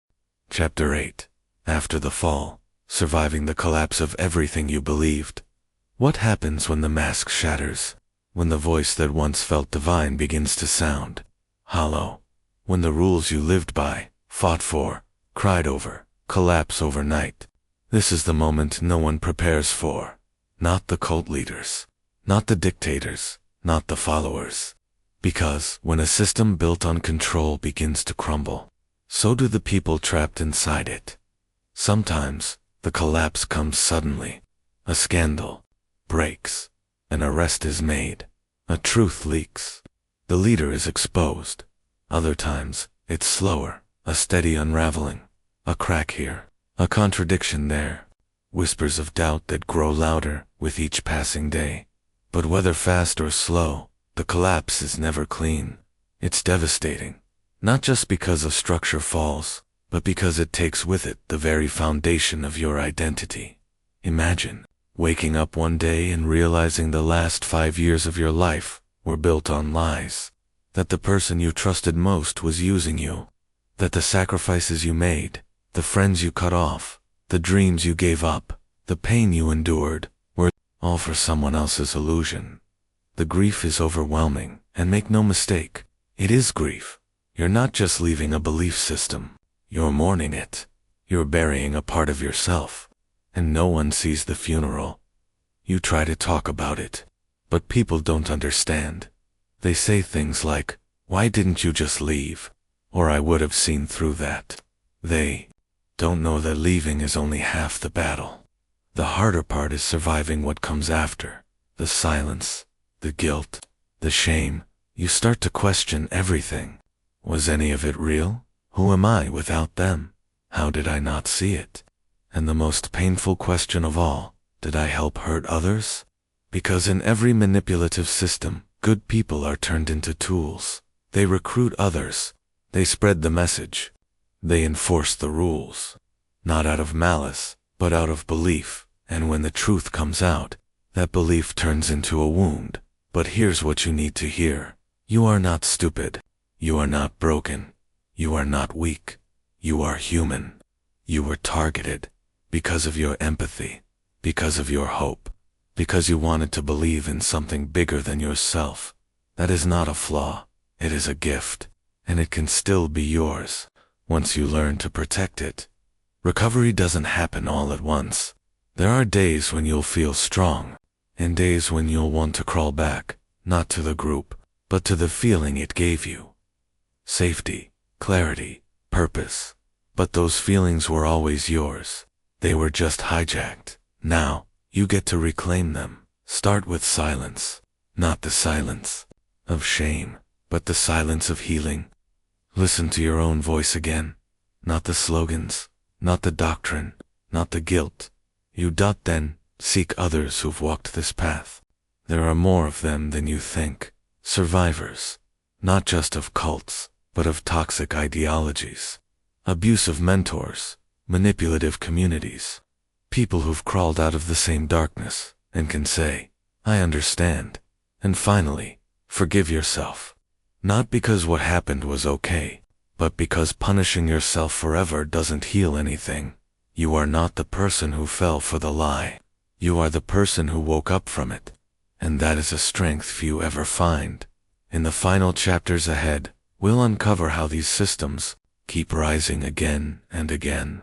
[SPEAKER 1] Chapter 8. After the fall, surviving the collapse of everything you believed. What happens when the mask shatters? When the voice that once felt divine begins to sound hollow? When the rules you lived by, fought for, cried over, collapse overnight? This is the moment no one prepares for. Not the cult leaders. Not the dictators. Not the followers. Because when a system built on control begins to crumble, so do the people trapped inside it. Sometimes, the collapse comes suddenly. A scandal breaks. An arrest is made. A truth leaks. The leader is exposed. Other times, it's slower. A steady unraveling. A crack here. A contradiction there. Whispers of doubt that grow louder with each passing day. But whether fast or slow, the collapse is never clean. It's devastating. Not just because a structure falls, but because it takes with it the very foundation of your identity. Imagine waking up one day and realizing the last 5 years of your life were built on lies. That the person you trusted most was using you. That the sacrifices you made, the friends you cut off, the dreams you gave up, the pain you endured, were all for someone else's illusion. The grief is overwhelming, and make no mistake, it is grief. You're not just leaving a belief system. You're mourning it. You're burying a part of yourself. And no one sees the funeral. You try to talk about it, but people don't understand. They say things like, "Why didn't you just leave?" Or "I would have seen through that." They don't know that leaving is only half the battle. The harder part is surviving what comes after. The silence, the guilt, the shame. You start to question everything. Was any of it real? Who am I without them? How did I not see it? And the most painful question of all, did I help hurt others? Because in every manipulative system, good people are turned into tools. They recruit others. They spread the message. They enforce the rules. Not out of malice, but out of belief. And when the truth comes out, that belief turns into a wound. But here's what you need to hear. You are not stupid. You are not broken. You are not weak. You are human. You were targeted because of your empathy, because of your hope, because you wanted to believe in something bigger than yourself. That is not a flaw. It is a gift, and it can still be yours once you learn to protect it. Recovery doesn't happen all at once. There are days when you'll feel strong, and days when you'll want to crawl back, not to the group, but to the feeling it gave you. Safety, clarity, purpose. But those feelings were always yours. They were just hijacked. Now, you get to reclaim them. Start with silence. Not the silence of shame, but the silence of healing. Listen to your own voice again. Not the slogans, not the doctrine, not the guilt. You then seek others who've walked this path. There are more of them than you think. Survivors, not just of cults, but of toxic ideologies. Abusive mentors, manipulative communities. People who've crawled out of the same darkness and can say, I understand. And finally, forgive yourself. Not because what happened was okay, but because punishing yourself forever doesn't heal anything. You are not the person who fell for the lie. You are the person who woke up from it. And that is a strength few ever find. In the final chapters ahead, we'll uncover how these systems keep rising again and again.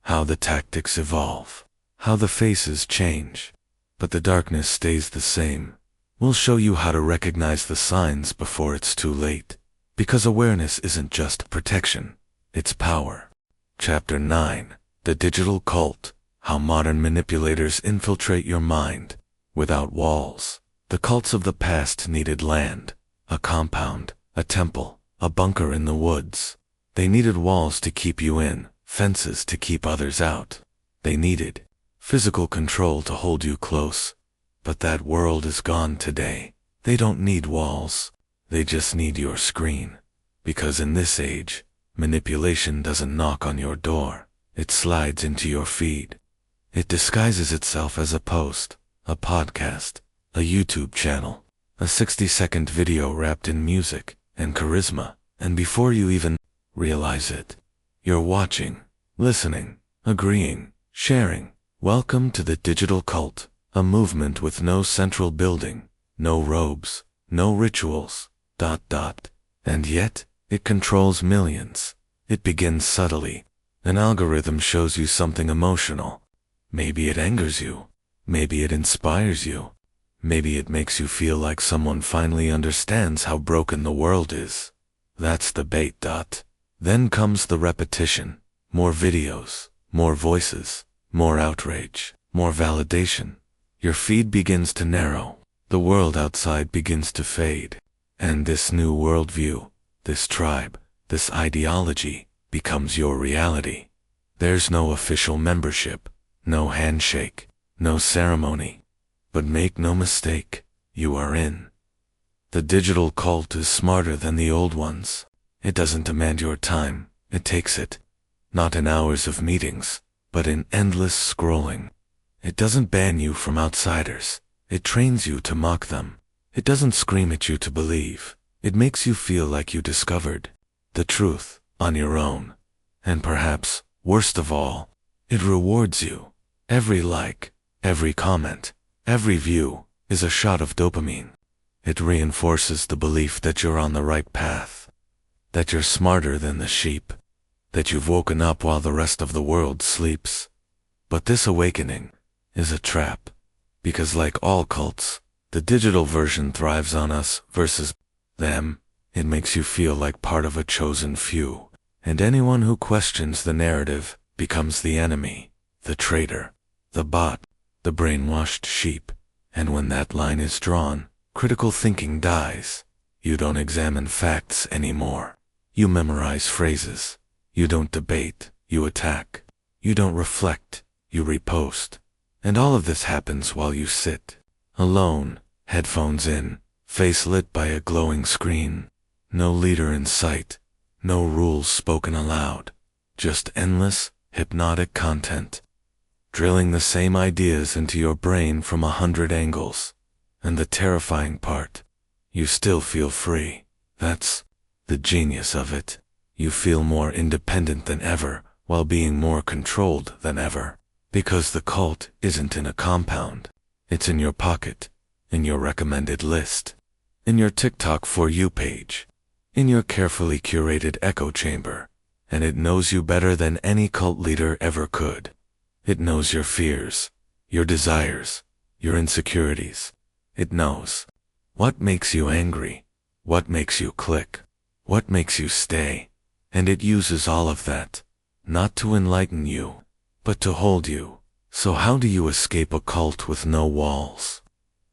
[SPEAKER 1] How the tactics evolve. How the faces change. But the darkness stays the same. We'll show you how to recognize the signs before it's too late. Because awareness isn't just protection, it's power. Chapter 9. The Digital Cult. How modern manipulators infiltrate your mind. Without walls. The cults of the past needed land. A compound. A temple. A bunker in the woods. They needed walls to keep you in. Fences to keep others out. They needed physical control to hold you close. But that world is gone today. They don't need walls. They just need your screen. Because in this age, manipulation doesn't knock on your door. It slides into your feed. It disguises itself as a post, a podcast, a YouTube channel, a 60-second video wrapped in music and charisma. And before you even realize it, you're watching, listening, agreeing, sharing. Welcome to the digital cult. A movement with no central building, no robes, no rituals, ... And yet, it controls millions. It begins subtly. An algorithm shows you something emotional. Maybe it angers you. Maybe it inspires you. Maybe it makes you feel like someone finally understands how broken the world is. That's the bait. Then comes the repetition. More videos, more voices, more outrage, more validation. Your feed begins to narrow. The world outside begins to fade. And this new worldview, this tribe, this ideology, becomes your reality. There's no official membership, no handshake, no ceremony. But make no mistake, you are in. The digital cult is smarter than the old ones. It doesn't demand your time, it takes it. Not in hours of meetings, but in endless scrolling. It doesn't ban you from outsiders. It trains you to mock them. It doesn't scream at you to believe. It makes you feel like you discovered the truth on your own. And perhaps, worst of all, it rewards you. Every like, every comment, every view is a shot of dopamine. It reinforces the belief that you're on the right path. That you're smarter than the sheep. That you've woken up while the rest of the world sleeps. But this awakening is a trap. Because like all cults, the digital version thrives on us versus them. It makes you feel like part of a chosen few. And anyone who questions the narrative becomes the enemy, the traitor, the bot, the brainwashed sheep. And when that line is drawn, critical thinking dies. You don't examine facts anymore. You memorize phrases. You don't debate, you attack. You don't reflect, you repost. And all of this happens while you sit, alone, headphones in, face lit by a glowing screen. No leader in sight, no rules spoken aloud. Just endless, hypnotic content. Drilling the same ideas into your brain from 100 angles. And the terrifying part, you still feel free. That's the genius of it. You feel more independent than ever, while being more controlled than ever. Because the cult isn't in a compound. It's in your pocket, in your recommended list, in your TikTok For You page, in your carefully curated echo chamber. And it knows you better than any cult leader ever could. It knows your fears, your desires, your insecurities. It knows what makes you angry, what makes you click, what makes you stay. And it uses all of that, not to enlighten you, but to hold you. So how do you escape a cult with no walls?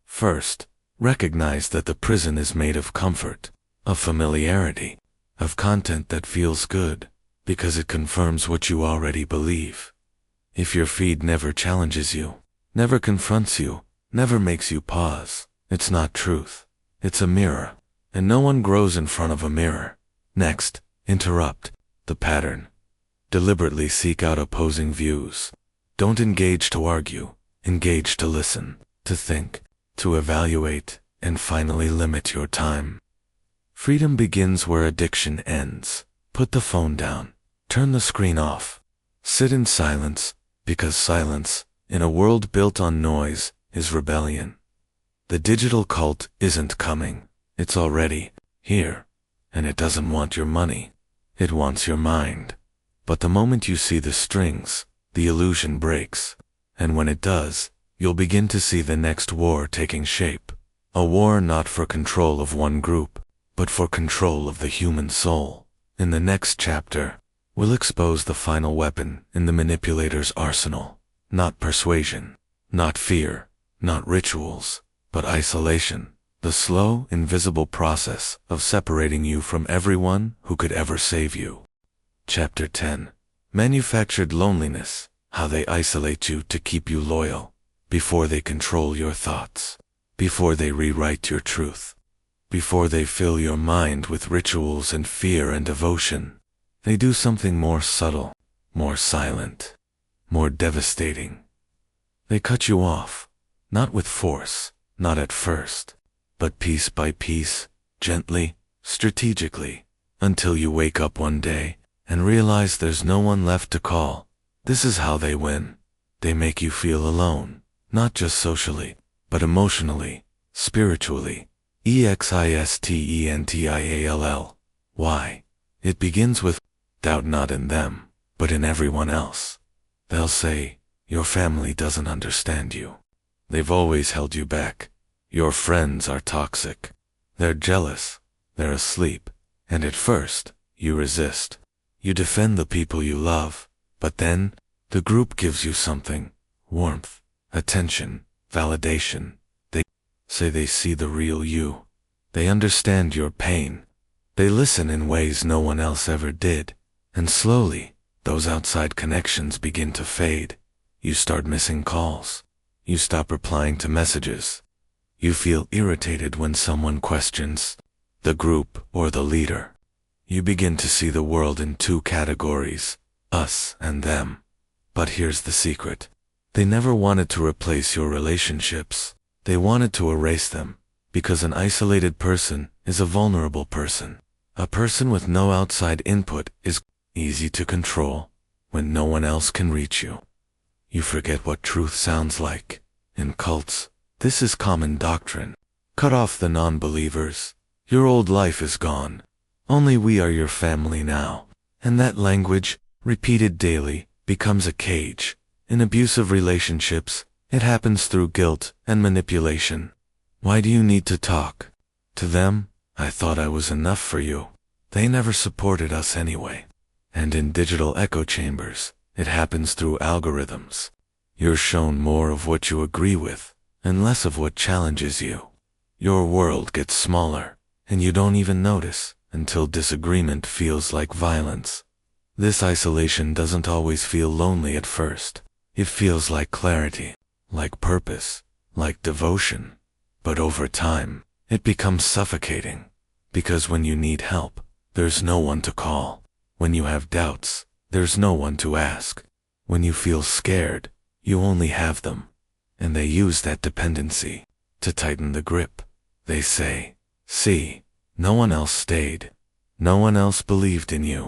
[SPEAKER 1] First, recognize that the prison is made of comfort, of familiarity, of content that feels good, because it confirms what you already believe. If your feed never challenges you, never confronts you, never makes you pause, it's not truth. It's a mirror, and no one grows in front of a mirror. Next, interrupt the pattern. Deliberately seek out opposing views. Don't engage to argue, engage to listen, to think, to evaluate, and finally limit your time. Freedom begins where addiction ends. Put the phone down. Turn the screen off. Sit in silence, because silence, in a world built on noise, is rebellion. The digital cult isn't coming. It's already here. And it doesn't want your money. It wants your mind. But the moment you see the strings, the illusion breaks. And when it does, you'll begin to see the next war taking shape. A war not for control of one group, but for control of the human soul. In the next chapter, we'll expose the final weapon in the manipulator's arsenal. Not persuasion, not fear, not rituals, but isolation. The slow, invisible process of separating you from everyone who could ever save you. Chapter 10. Manufactured loneliness. How they isolate you to keep you loyal. Before they control your thoughts. Before they rewrite your truth. Before they fill your mind with rituals and fear and devotion. They do something more subtle, more silent, more devastating. They cut you off, not with force, not at first, but piece by piece, gently, strategically, until you wake up one day and realize there's no one left to call. This is how they win. They make you feel alone, not just socially, but emotionally, spiritually. EXISTENTIALL. Why? It begins with doubt not in them, but in everyone else. They'll say, your family doesn't understand you. They've always held you back. Your friends are toxic. They're jealous. They're asleep. And at first, you resist. You defend the people you love. But then, the group gives you something. Warmth, attention, validation. They say they see the real you. They understand your pain. They listen in ways no one else ever did. And slowly, those outside connections begin to fade. You start missing calls. You stop replying to messages. You feel irritated when someone questions the group or the leader. You begin to see the world in two categories, us and them. But here's the secret. They never wanted to replace your relationships. They wanted to erase them, because an isolated person is a vulnerable person. A person with no outside input is easy to control when no one else can reach you. You forget what truth sounds like. In cults, this is common doctrine. Cut off the non-believers. Your old life is gone. Only we are your family now. And that language, repeated daily, becomes a cage. In abusive relationships, it happens through guilt and manipulation. Why do you need to talk? To them, I thought I was enough for you. They never supported us anyway. And in digital echo chambers, it happens through algorithms. You're shown more of what you agree with, and less of what challenges you. Your world gets smaller, and you don't even notice until disagreement feels like violence. This isolation doesn't always feel lonely at first. It feels like clarity, like purpose, like devotion. But over time, it becomes suffocating. Because when you need help, there's no one to call. When you have doubts, there's no one to ask. When you feel scared, you only have them. And they use that dependency to tighten the grip. They say, "See, no one else stayed. No one else believed in you.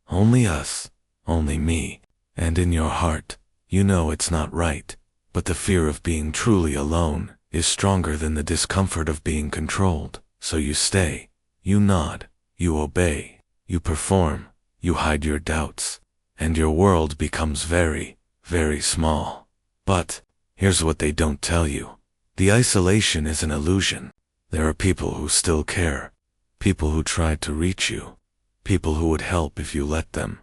[SPEAKER 1] Only us, only me." And in your heart, you know it's not right, but the fear of being truly alone is stronger than the discomfort of being controlled. So you stay, you nod, you obey, you perform, you hide your doubts, and your world becomes very, very small. But here's what they don't tell you. The isolation is an illusion. There are people who still care, people who tried to reach you, people who would help if you let them.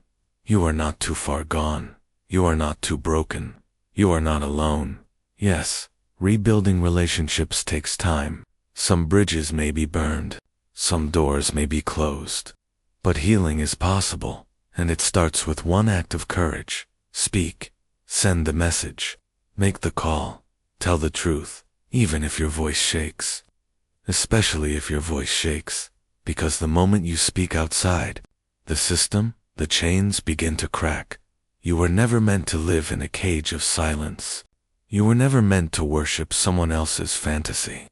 [SPEAKER 1] You are not too far gone. You are not too broken. You are not alone. Yes, rebuilding relationships takes time. Some bridges may be burned. Some doors may be closed. But healing is possible, and it starts with one act of courage. Speak. Send the message. Make the call. Tell the truth, even if your voice shakes. Especially if your voice shakes, because the moment you speak outside, the system, the chains begin to crack. You were never meant to live in a cage of silence. You were never meant to worship someone else's fantasy.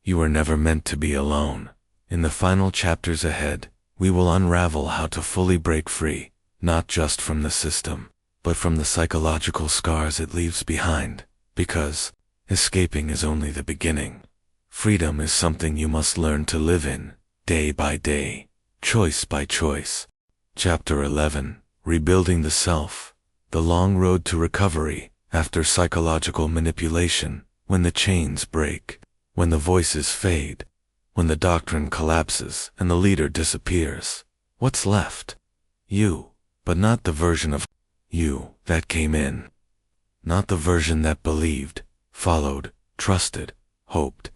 [SPEAKER 1] You were never meant to be alone. In the final chapters ahead, we will unravel how to fully break free, not just from the system, but from the psychological scars it leaves behind, because escaping is only the beginning. Freedom is something you must learn to live in, day by day, choice by choice. Chapter 11, Rebuilding the Self. The long road to recovery after psychological manipulation, when the chains break, when the voices fade, when the doctrine collapses and the leader disappears. What's left? You, but not the version of you that came in. Not the version that believed, followed, trusted, hoped.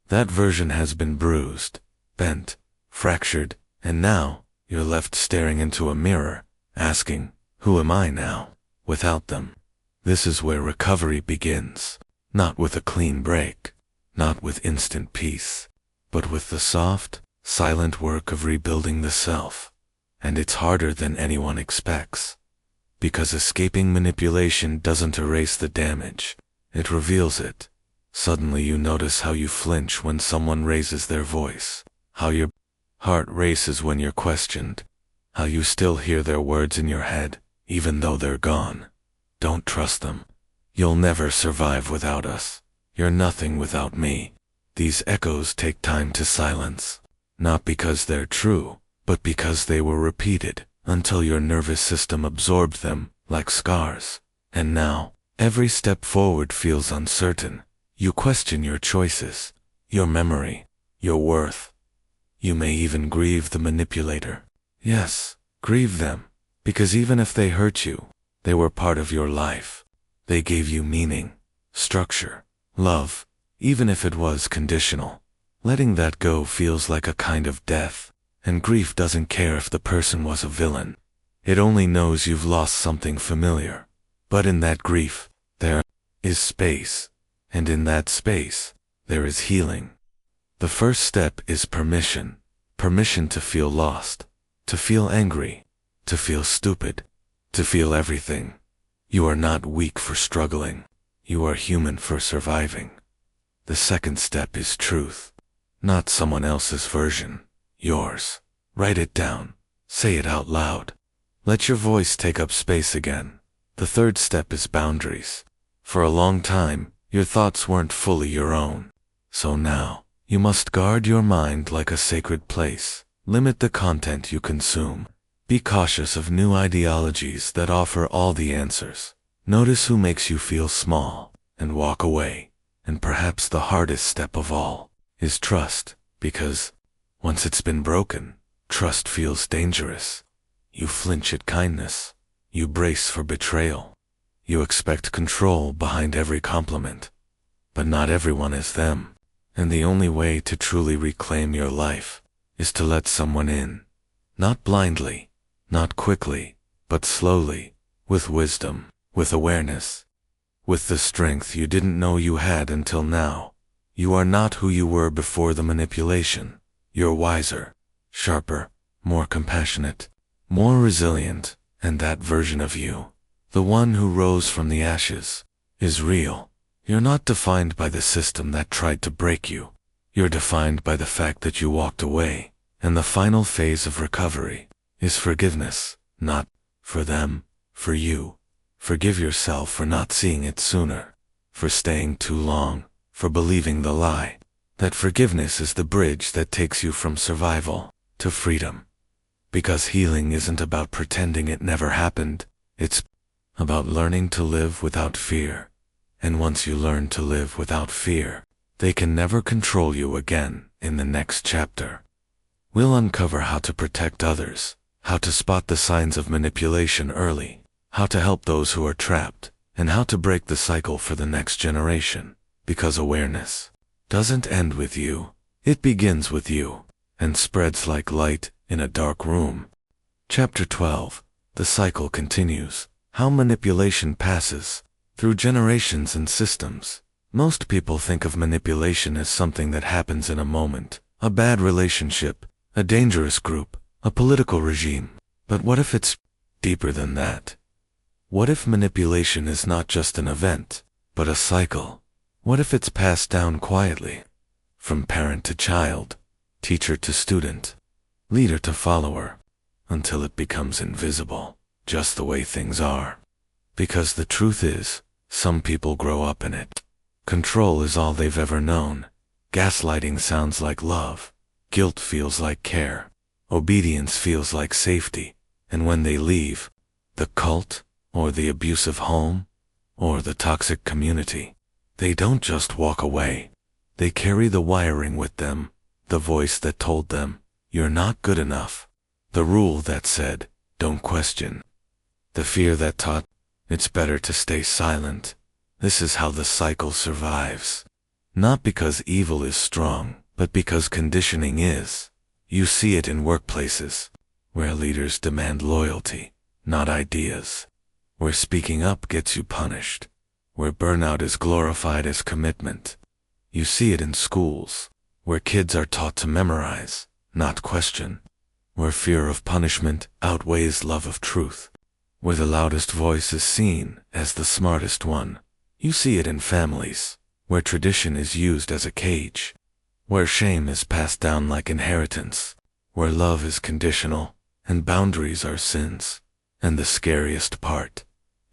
[SPEAKER 1] That version has been bruised, bent, fractured, and now you're left staring into a mirror, asking, who am I now, without them? This is where recovery begins, not with a clean break, not with instant peace, but with the soft, silent work of rebuilding the self. And it's harder than anyone expects. Because escaping manipulation doesn't erase the damage, it reveals it. Suddenly you notice how you flinch when someone raises their voice, how your heart races when you're questioned, how you still hear their words in your head, even though they're gone. Don't trust them. You'll never survive without us. You're nothing without me. These echoes take time to silence, not because they're true, but because they were repeated until your nervous system absorbed them like scars. And now, every step forward feels uncertain. You question your choices, your memory, your worth. You may even grieve the manipulator. Yes, grieve them, because even if they hurt you, they were part of your life. They gave you meaning, structure, love, even if it was conditional. Letting that go feels like a kind of death, and grief doesn't care if the person was a villain. It only knows you've lost something familiar. But in that grief, there is space, and in that space, there is healing. The first step is permission. Permission to feel lost, to feel angry, to feel stupid, to feel everything. You are not weak for struggling. You are human for surviving. The second step is truth. Not someone else's version, yours. Write it down. Say it out loud. Let your voice take up space again. The third step is boundaries. For a long time, your thoughts weren't fully your own. So now, you must guard your mind like a sacred place. Limit the content you consume. Be cautious of new ideologies that offer all the answers. Notice who makes you feel small, and walk away. And perhaps the hardest step of all is trust, because once it's been broken, trust feels dangerous. You flinch at kindness. You brace for betrayal. You expect control behind every compliment. But not everyone is them. And the only way to truly reclaim your life is to let someone in. Not blindly, not quickly, but slowly, with wisdom, with awareness, with the strength you didn't know you had until now. You are not who you were before the manipulation. You're wiser, sharper, more compassionate, more resilient, and that version of you, the one who rose from the ashes, is real. You're not defined by the system that tried to break you. You're defined by the fact that you walked away, and the final phase of recovery is forgiveness, not for them, for you. Forgive yourself for not seeing it sooner, for staying too long, for believing the lie that forgiveness is the bridge that takes you from survival to freedom. Because healing isn't about pretending it never happened, it's about learning to live without fear. And once you learn to live without fear, they can never control you again. In the next chapter, we'll uncover how to protect others, how to spot the signs of manipulation early, how to help those who are trapped, and how to break the cycle for the next generation. Because awareness doesn't end with you, it begins with you, and spreads like light in a dark room. Chapter 12. The cycle continues. How manipulation passes through generations and systems. Most people think of manipulation as something that happens in a moment, a bad relationship, a dangerous group, a political regime. But what if it's deeper than that? What if manipulation is not just an event, but a cycle? What if it's passed down quietly, from parent to child, teacher to student, leader to follower, until it becomes invisible, just the way things are? Because the truth is, some people grow up in it. Control is all they've ever known. Gaslighting sounds like love. Guilt feels like care. Obedience feels like safety. And when they leave the cult, or the abusive home, or the toxic community, they don't just walk away. They carry the wiring with them, the voice that told them, "You're not good enough." The rule that said, "Don't question." The fear that taught, "It's better to stay silent." This is how the cycle survives. Not because evil is strong, but because conditioning is. You see it in workplaces, where leaders demand loyalty, not ideas. Where speaking up gets you punished. Where burnout is glorified as commitment. You see it in schools, where kids are taught to memorize, not question. Where fear of punishment outweighs love of truth. Where the loudest voice is seen as the smartest one. You see it in families, where tradition is used as a cage. Where shame is passed down like inheritance. Where love is conditional, and boundaries are sins. And the scariest part,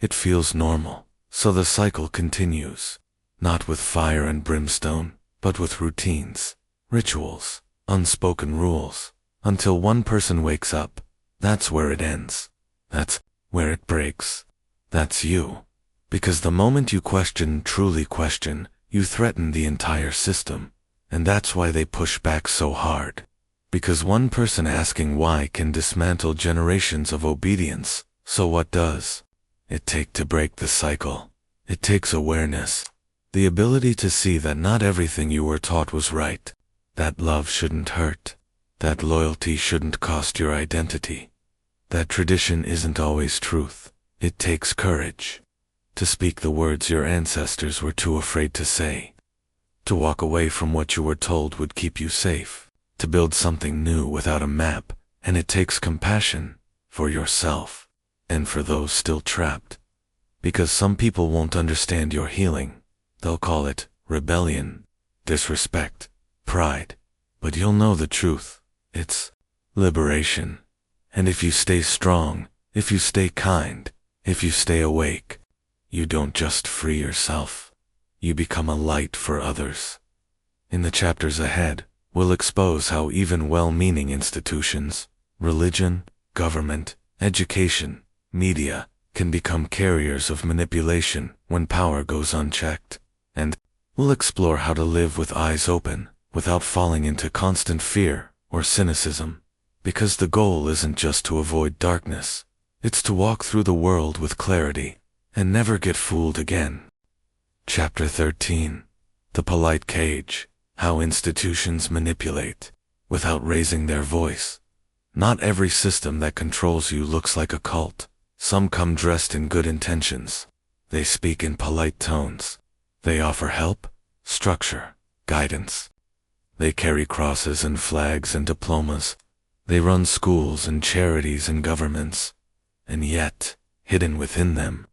[SPEAKER 1] it feels normal. So the cycle continues, not with fire and brimstone, but with routines, rituals, unspoken rules, until one person wakes up. That's where it ends. That's where it breaks. That's you. Because the moment you question, truly question, you threaten the entire system. And that's why they push back so hard. Because one person asking why can dismantle generations of obedience. So what does it take to break the cycle? It takes awareness. The ability to see that not everything you were taught was right. That love shouldn't hurt. That loyalty shouldn't cost your identity. That tradition isn't always truth. It takes courage. To speak the words your ancestors were too afraid to say. To walk away from what you were told would keep you safe. To build something new without a map. And it takes compassion for yourself and for those still trapped. Because some people won't understand your healing. They'll call it rebellion, disrespect, pride. But you'll know the truth. It's liberation. And if you stay strong, if you stay kind, if you stay awake, you don't just free yourself. You become a light for others. In the chapters ahead, we'll expose how even well-meaning institutions, religion, government, education, media, can become carriers of manipulation when power goes unchecked. And we'll explore how to live with eyes open, without falling into constant fear or cynicism. Because the goal isn't just to avoid darkness, it's to walk through the world with clarity, and never get fooled again. Chapter 13. The Polite Cage. How institutions manipulate, without raising their voice. Not every system that controls you looks like a cult. Some come dressed in good intentions. They speak in polite tones. They offer help, structure, guidance. They carry crosses and flags and diplomas. They run schools and charities and governments. And yet, hidden within them,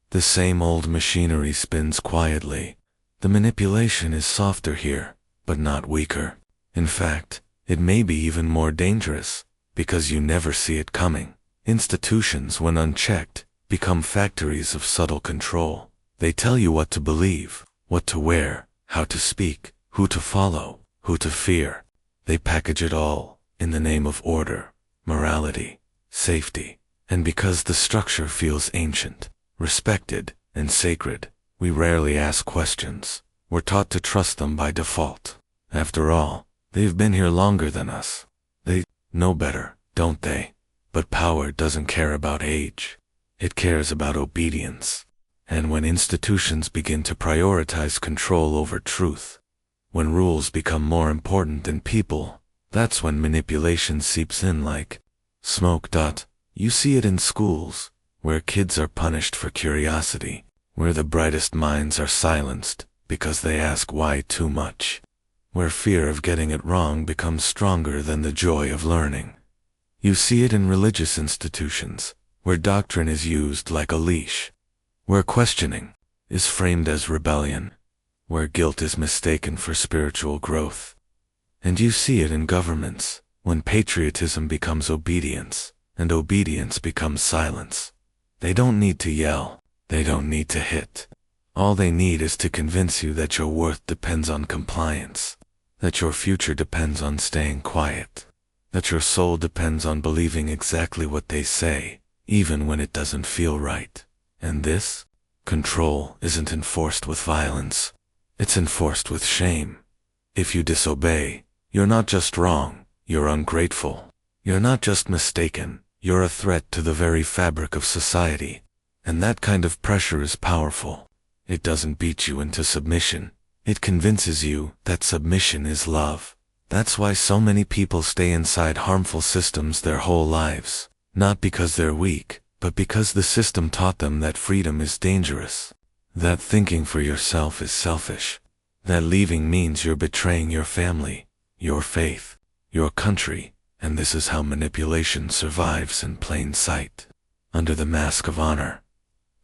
[SPEAKER 1] the same old machinery spins quietly, The manipulation is softer here, but not weaker. In fact, it may be even more dangerous, because you never see it coming. Institutions, when unchecked, become factories of subtle control. They tell you what to believe, what to wear, how to speak, who to follow, who to fear. They package it all in the name of order, morality, safety. And because the structure feels ancient, respected, and sacred, we rarely ask questions. We're taught to trust them by default. After all, they've been here longer than us. They know better, don't they? But power doesn't care about age. It cares about obedience. And when institutions begin to prioritize control over truth, when rules become more important than people, that's when manipulation seeps in like smoke. You see it in schools, where kids are punished for curiosity, where the brightest minds are silenced because they ask why too much, where fear of getting it wrong becomes stronger than the joy of learning. You see it in religious institutions, where doctrine is used like a leash, where questioning is framed as rebellion, where guilt is mistaken for spiritual growth. And you see it in governments, when patriotism becomes obedience, and obedience becomes silence. They don't need to yell, they don't need to hit. All they need is to convince you that your worth depends on compliance, that your future depends on staying quiet, that your soul depends on believing exactly what they say, even when it doesn't feel right. And this control isn't enforced with violence, it's enforced with shame. If you disobey, you're not just wrong, you're ungrateful. You're not just mistaken, you're a threat to the very fabric of society. And that kind of pressure is powerful. It doesn't beat you into submission. It convinces you that submission is love. That's why so many people stay inside harmful systems their whole lives. Not because they're weak, but because the system taught them that freedom is dangerous. That thinking for yourself is selfish. That leaving means you're betraying your family, your faith, your country. And this is how manipulation survives in plain sight, under the mask of honor.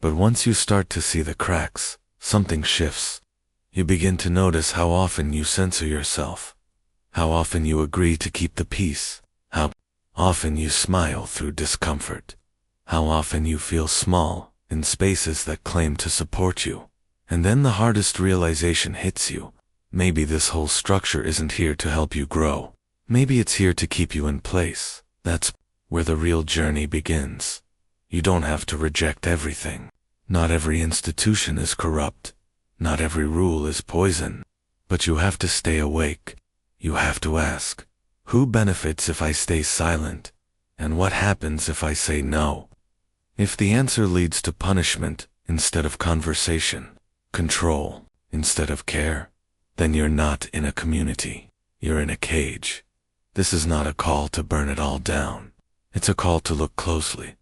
[SPEAKER 1] But once you start to see the cracks, something shifts. You begin to notice how often you censor yourself, how often you agree to keep the peace, how often you smile through discomfort, how often you feel small in spaces that claim to support you. And then the hardest realization hits you. Maybe this whole structure isn't here to help you grow. Maybe it's here to keep you in place. That's where the real journey begins. You don't have to reject everything. Not every institution is corrupt. Not every rule is poison. But you have to stay awake. You have to ask, who benefits if I stay silent? And what happens if I say no? If the answer leads to punishment instead of conversation, control instead of care, then you're not in a community. You're in a cage. This is not a call to burn it all down. It's a call to look closely,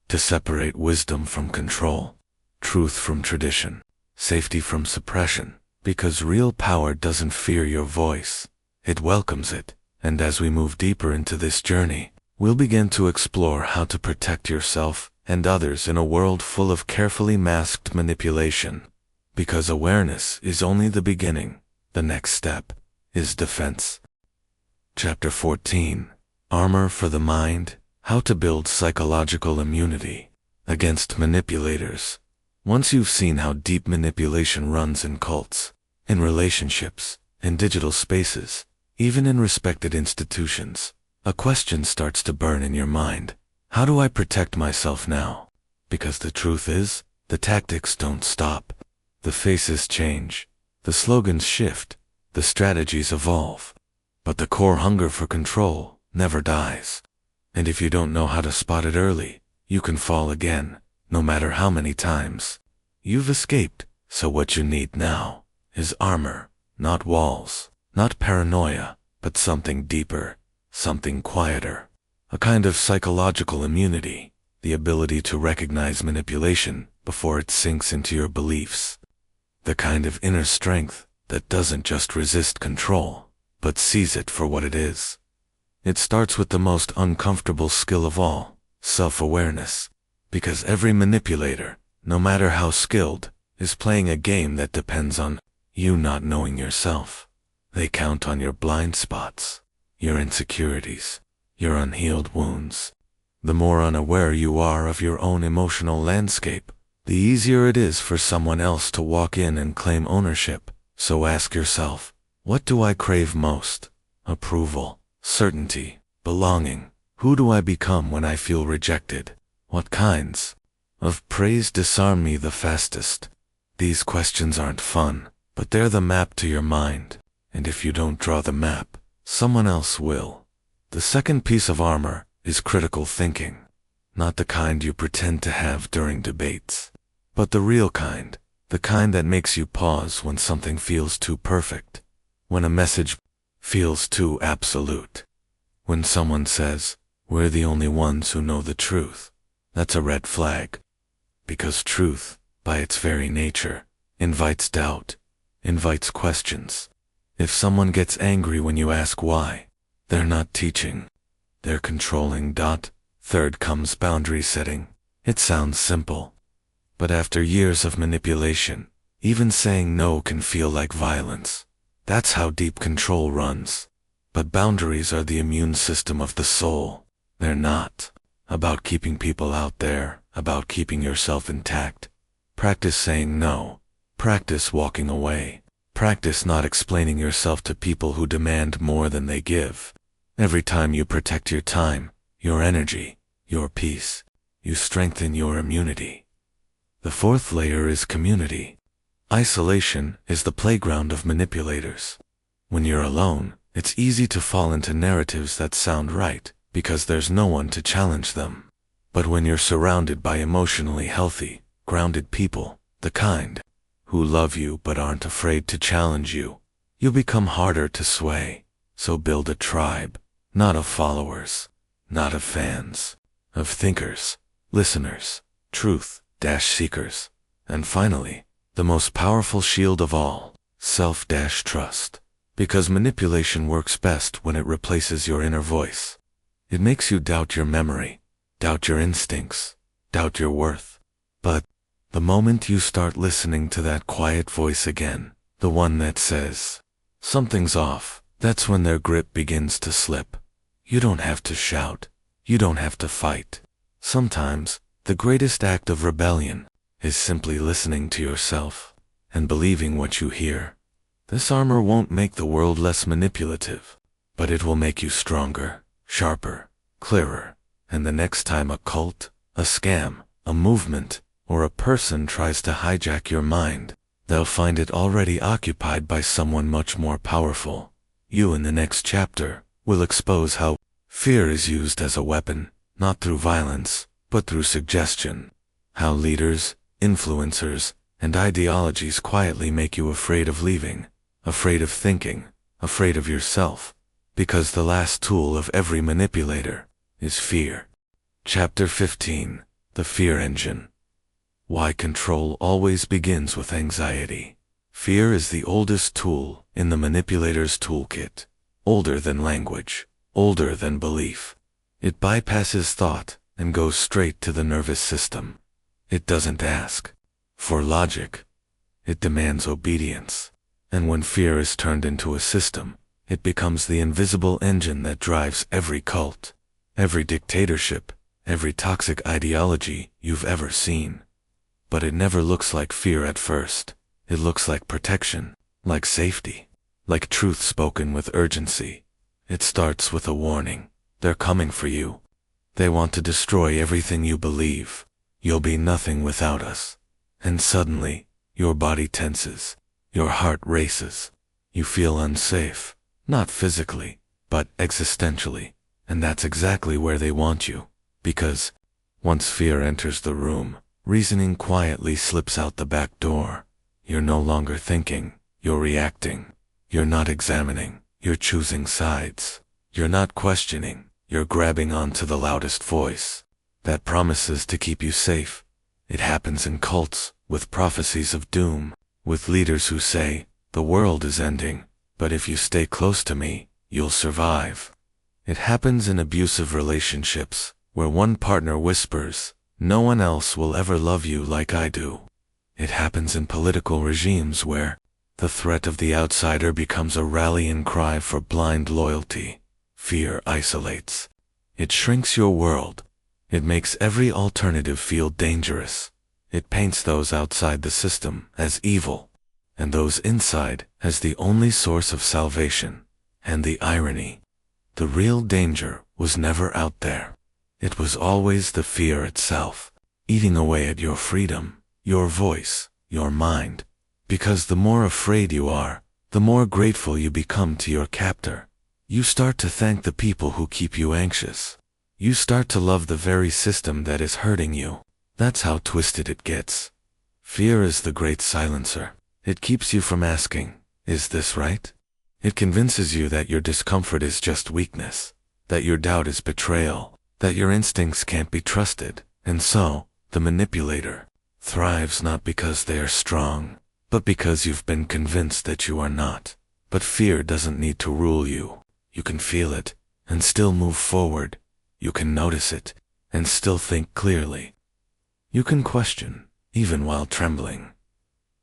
[SPEAKER 1] to separate wisdom from control, truth from tradition, safety from suppression, because real power doesn't fear your voice. It welcomes it. And as we move deeper into this journey, we'll begin to explore how to protect yourself and others in a world full of carefully masked manipulation. Because awareness is only the beginning. The next step is defense. Chapter 14. Armor for the Mind. How to build psychological immunity against manipulators. Once you've seen how deep manipulation runs in cults, in relationships, in digital spaces, even in respected institutions, a question starts to burn in your mind. How do I protect myself now? Because the truth is, the tactics don't stop. The faces change. The slogans shift. The strategies evolve. But the core hunger for control never dies. And if you don't know how to spot it early, you can fall again, no matter how many times. You've escaped, so what you need now is armor, not walls, not paranoia, but something deeper, something quieter. A kind of psychological immunity, the ability to recognize manipulation before it sinks into your beliefs. The kind of inner strength that doesn't just resist control, but sees it for what it is. It starts with the most uncomfortable skill of all, self-awareness, because every manipulator, no matter how skilled, is playing a game that depends on You not knowing yourself. They count on your blind spots, your insecurities, your unhealed wounds. The more unaware you are of your own emotional landscape, the easier it is for someone else to walk in and claim ownership. So ask yourself, what do I crave most? Approval, certainty, belonging. Who do I become when I feel rejected? What kinds of praise disarm me the fastest? These questions aren't fun, but they're the map to your mind. And if you don't draw the map, someone else will. The second piece of armor is critical thinking. Not the kind you pretend to have during debates, but the real kind. The kind that makes you pause when something feels too perfect. When a message feels too absolute. When someone says, "We're the only ones who know the truth," that's a red flag. Because truth, by its very nature, invites doubt, invites questions. If someone gets angry when you ask why, they're not teaching. They're controlling. Third comes boundary setting. It sounds simple. But after years of manipulation, even saying no can feel like violence. That's how deep control runs. But boundaries are the immune system of the soul. They're not about keeping people out there, about keeping yourself intact. Practice saying no. Practice walking away. Practice not explaining yourself to people who demand more than they give. Every time you protect your time, your energy, your peace, you strengthen your immunity. The fourth layer is community. Isolation is the playground of manipulators. When you're alone, it's easy to fall into narratives that sound right, because there's no one to challenge them. But when you're surrounded by emotionally healthy, grounded people, the kind who love you but aren't afraid to challenge you, you become harder to sway. So build a tribe, not of followers, not of fans, of thinkers, listeners, truth-seekers. And finally, the most powerful shield of all, self-trust. Because manipulation works best when it replaces your inner voice. It makes you doubt your memory, doubt your instincts, doubt your worth. But the moment you start listening to that quiet voice again, the one that says, "Something's off," that's when their grip begins to slip. You don't have to shout. You don't have to fight. Sometimes, the greatest act of rebellion is simply listening to yourself and believing what you hear. This armor won't make the world less manipulative, but it will make you stronger, sharper, clearer. And the next time a cult, a scam, a movement, or a person tries to hijack your mind, they'll find it already occupied by someone much more powerful. You in the next chapter will expose how fear is used as a weapon, not through violence, but through suggestion. How leaders, influencers, and ideologies quietly make you afraid of leaving, afraid of thinking, afraid of yourself, because the last tool of every manipulator is fear. Chapter 15, The Fear Engine. Why control always begins with anxiety. Fear is the oldest tool in the manipulator's toolkit, older than language, older than belief. It bypasses thought and goes straight to the nervous system. It doesn't ask for logic. It demands obedience. And when fear is turned into a system, it becomes the invisible engine that drives every cult, every dictatorship, every toxic ideology you've ever seen. But it never looks like fear at first. It looks like protection, like safety, like truth spoken with urgency. It starts with a warning. They're coming for you. They want to destroy everything you believe. You'll be nothing without us. And suddenly, your body tenses. Your heart races. You feel unsafe, not physically, but existentially. And that's exactly where they want you. Because once fear enters the room, reasoning quietly slips out the back door. You're no longer thinking, you're reacting. You're not examining, you're choosing sides. You're not questioning, you're grabbing onto the loudest voice that promises to keep you safe. It happens in cults, with prophecies of doom, with leaders who say, "The world is ending, but if you stay close to me, you'll survive." It happens in abusive relationships, where one partner whispers, "No one else will ever love you like I do." It happens in political regimes where The threat of the outsider becomes a rallying cry for blind loyalty. Fear isolates. It shrinks your world. It makes every alternative feel dangerous. It paints those outside the system as evil, and those inside as the only source of salvation. And the irony, the real danger was never out there. It was always the fear itself, eating away at your freedom, your voice, your mind. Because the more afraid you are, the more grateful you become to your captor. You start to thank the people who keep you anxious. You start to love the very system that is hurting you. That's how twisted it gets. Fear is the great silencer. It keeps you from asking, "Is this right?" It convinces you that your discomfort is just weakness, that your doubt is betrayal, that your instincts can't be trusted. And so, the manipulator thrives not because they are strong, but because you've been convinced that you are not. But fear doesn't need to rule you. You can feel it, and still move forward. You can notice it, and still think clearly. You can question, even while trembling.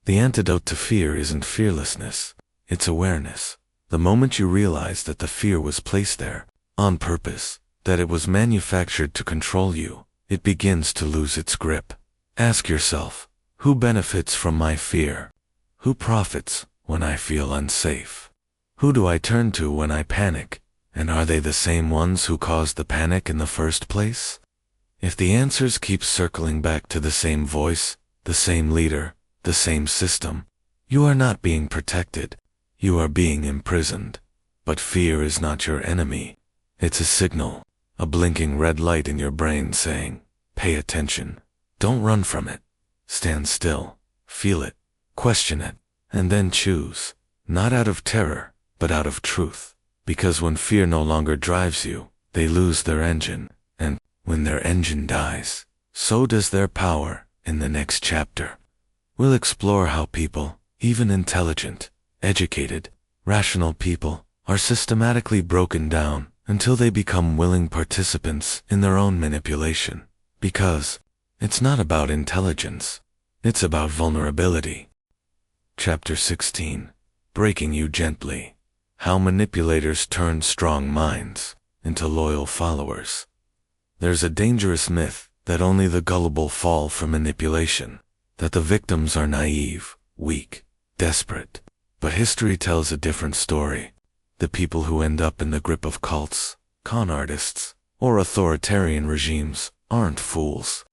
[SPEAKER 1] The antidote to fear isn't fearlessness, it's awareness. The moment you realize that the fear was placed there, on purpose, that it was manufactured to control you, it begins to lose its grip. Ask yourself, who benefits from my fear? Who profits when I feel unsafe? Who do I turn to when I panic? And are they the same ones who caused the panic in the first place? If the answers keep circling back to the same voice, the same leader, the same system, you are not being protected. You are being imprisoned. But fear is not your enemy. It's a signal, a blinking red light in your brain saying, pay attention. Don't run from it. Stand still, feel it, question it, and then choose, not out of terror, but out of truth. Because when fear no longer drives you, they lose their engine, and when their engine dies, so does their power. In the next chapter, we'll explore how people, even intelligent, educated, rational people, are systematically broken down until they become willing participants in their own manipulation. Because it's not about intelligence, it's about vulnerability. Chapter 16. Breaking You Gently. How Manipulators Turn Strong Minds into Loyal Followers. There's a dangerous myth that only the gullible fall for manipulation, that the victims are naive, weak, desperate. But history tells a different story. The people who end up in the grip of cults, con artists, or authoritarian regimes aren't fools.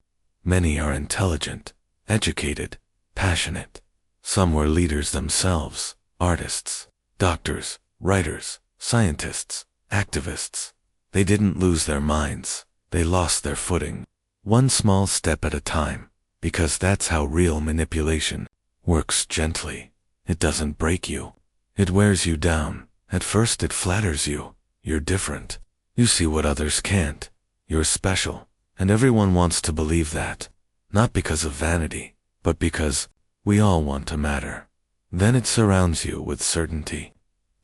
[SPEAKER 1] Many are intelligent, educated, passionate. Some were leaders themselves, artists, doctors, writers, scientists, activists. They didn't lose their minds, they lost their footing. One small step at a time, because that's how real manipulation works. Gently. It doesn't break you. It wears you down. At first it flatters you. You're different. You see what others can't. You're special. And everyone wants to believe that. Not because of vanity, but because we all want to matter. Then it surrounds you with certainty.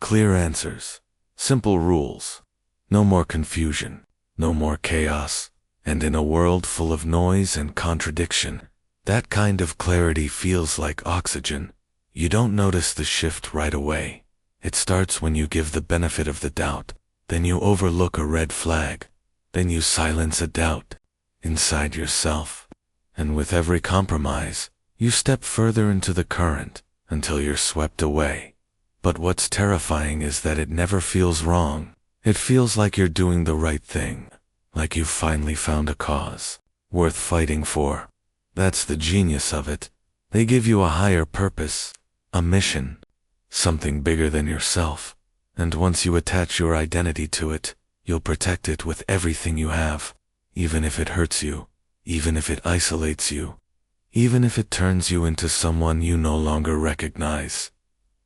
[SPEAKER 1] Clear answers. Simple rules. No more confusion. No more chaos. And in a world full of noise and contradiction, that kind of clarity feels like oxygen. You don't notice the shift right away. It starts when you give the benefit of the doubt. Then you overlook a red flag. Then you silence a doubt inside yourself. And with every compromise, you step further into the current until you're swept away. But what's terrifying is that it never feels wrong. It feels like you're doing the right thing. Like you've finally found a cause worth fighting for. That's the genius of it. They give you a higher purpose. A mission, something bigger than yourself, and once you attach your identity to it, you'll protect it with everything you have, even if it hurts you, even if it isolates you, even if it turns you into someone you no longer recognize.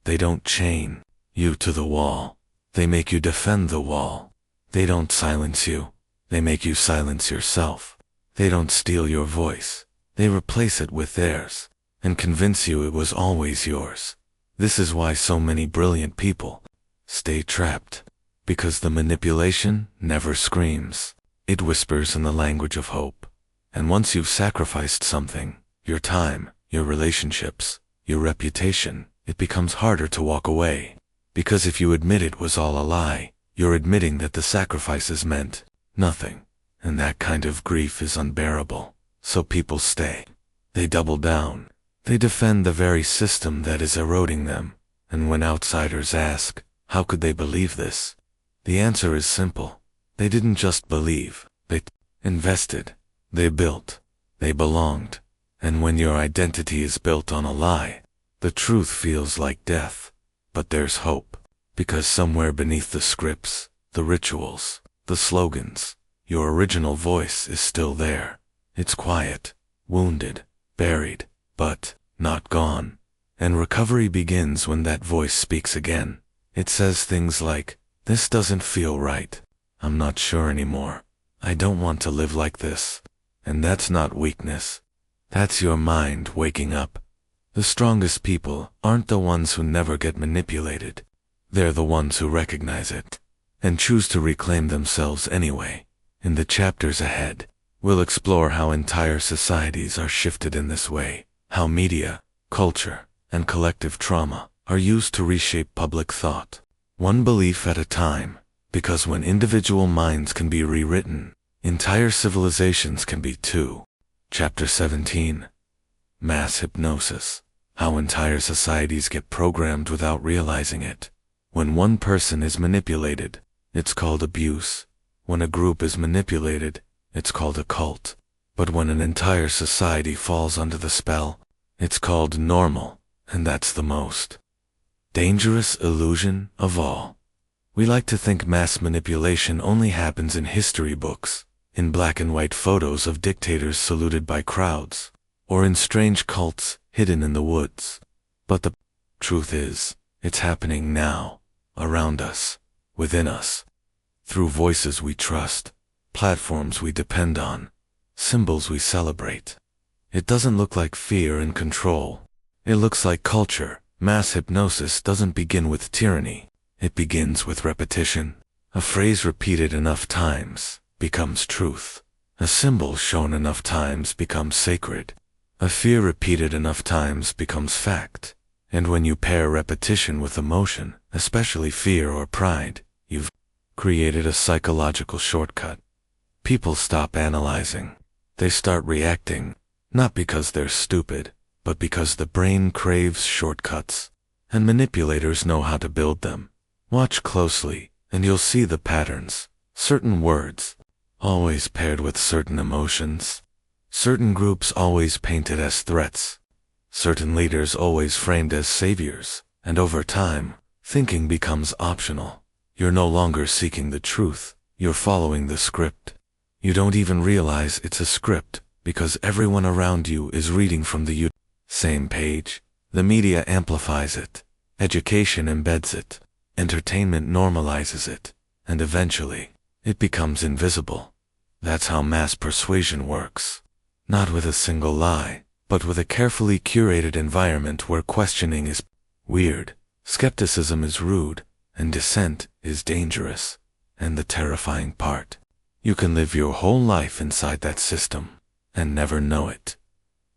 [SPEAKER 1] They don't chain you to the wall, they make you defend the wall. They don't silence you, they make you silence yourself. They don't steal your voice, they replace it with theirs, and convince you it was always yours. This is why so many brilliant people stay trapped, because the manipulation never screams. It whispers in the language of hope. And once you've sacrificed something, your time, your relationships, your reputation, it becomes harder to walk away. Because if you admit it was all a lie, you're admitting that the sacrifices meant nothing. And that kind of grief is unbearable. So people stay. They double down. They defend the very system that is eroding them. And when outsiders ask, how could they believe this? The answer is simple. They didn't just believe. They invested. They built. They belonged. And when your identity is built on a lie, the truth feels like death. But there's hope. Because somewhere beneath the scripts, the rituals, the slogans, your original voice is still there. It's quiet, wounded, buried, but not gone. And recovery begins when that voice speaks again. It says things like, this doesn't feel right. I'm not sure anymore. I don't want to live like this. And that's not weakness. That's your mind waking up. The strongest people aren't the ones who never get manipulated. They're the ones who recognize it and choose to reclaim themselves anyway. In the chapters ahead, we'll explore how entire societies are shifted in this way, how media, culture, and collective trauma are used to reshape public thought, one belief at a time, because when individual minds can be rewritten, entire civilizations can be too. Chapter 17. Mass Hypnosis. How entire societies get programmed without realizing it. When one person is manipulated, it's called abuse. When a group is manipulated, it's called a cult. But when an entire society falls under the spell, it's called normal, and that's the most dangerous illusion of all. We like to think mass manipulation only happens in history books, in black and white photos of dictators saluted by crowds, or in strange cults hidden in the woods. But the truth is, it's happening now, around us, within us, through voices we trust, platforms we depend on, symbols we celebrate. It doesn't look like fear and control. It looks like culture. Mass hypnosis doesn't begin with tyranny. It begins with repetition. A phrase repeated enough times becomes truth. A symbol shown enough times becomes sacred. A fear repeated enough times becomes fact. And when you pair repetition with emotion, especially fear or pride, you've created a psychological shortcut. People stop analyzing. They start reacting, not because they're stupid, but because the brain craves shortcuts, and manipulators know how to build them. Watch closely, and you'll see the patterns. Certain words, always paired with certain emotions. Certain groups always painted as threats. Certain leaders always framed as saviors, and over time, thinking becomes optional. You're no longer seeking the truth, you're following the script. You don't even realize it's a script, because everyone around you is reading from the same page. The media amplifies it. Education embeds it. Entertainment normalizes it. And eventually, it becomes invisible. That's how mass persuasion works. Not with a single lie, but with a carefully curated environment where questioning is weird, skepticism is rude, and dissent is dangerous. And the terrifying part, you can live your whole life inside that system and never know it.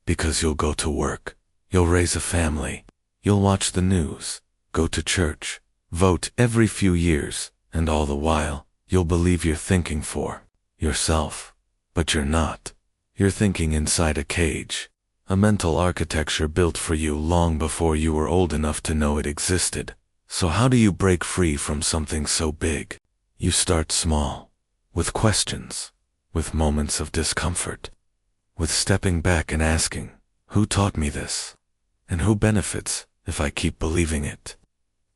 [SPEAKER 1] Because you'll go to work, you'll raise a family, you'll watch the news, go to church, vote every few years, and all the while, you'll believe you're thinking for yourself. But you're not. You're thinking inside a cage, a mental architecture built for you long before you were old enough to know it existed. So how do you break free from something so big? You start small, with questions, with moments of discomfort, with stepping back and asking, who taught me this? And who benefits if I keep believing it?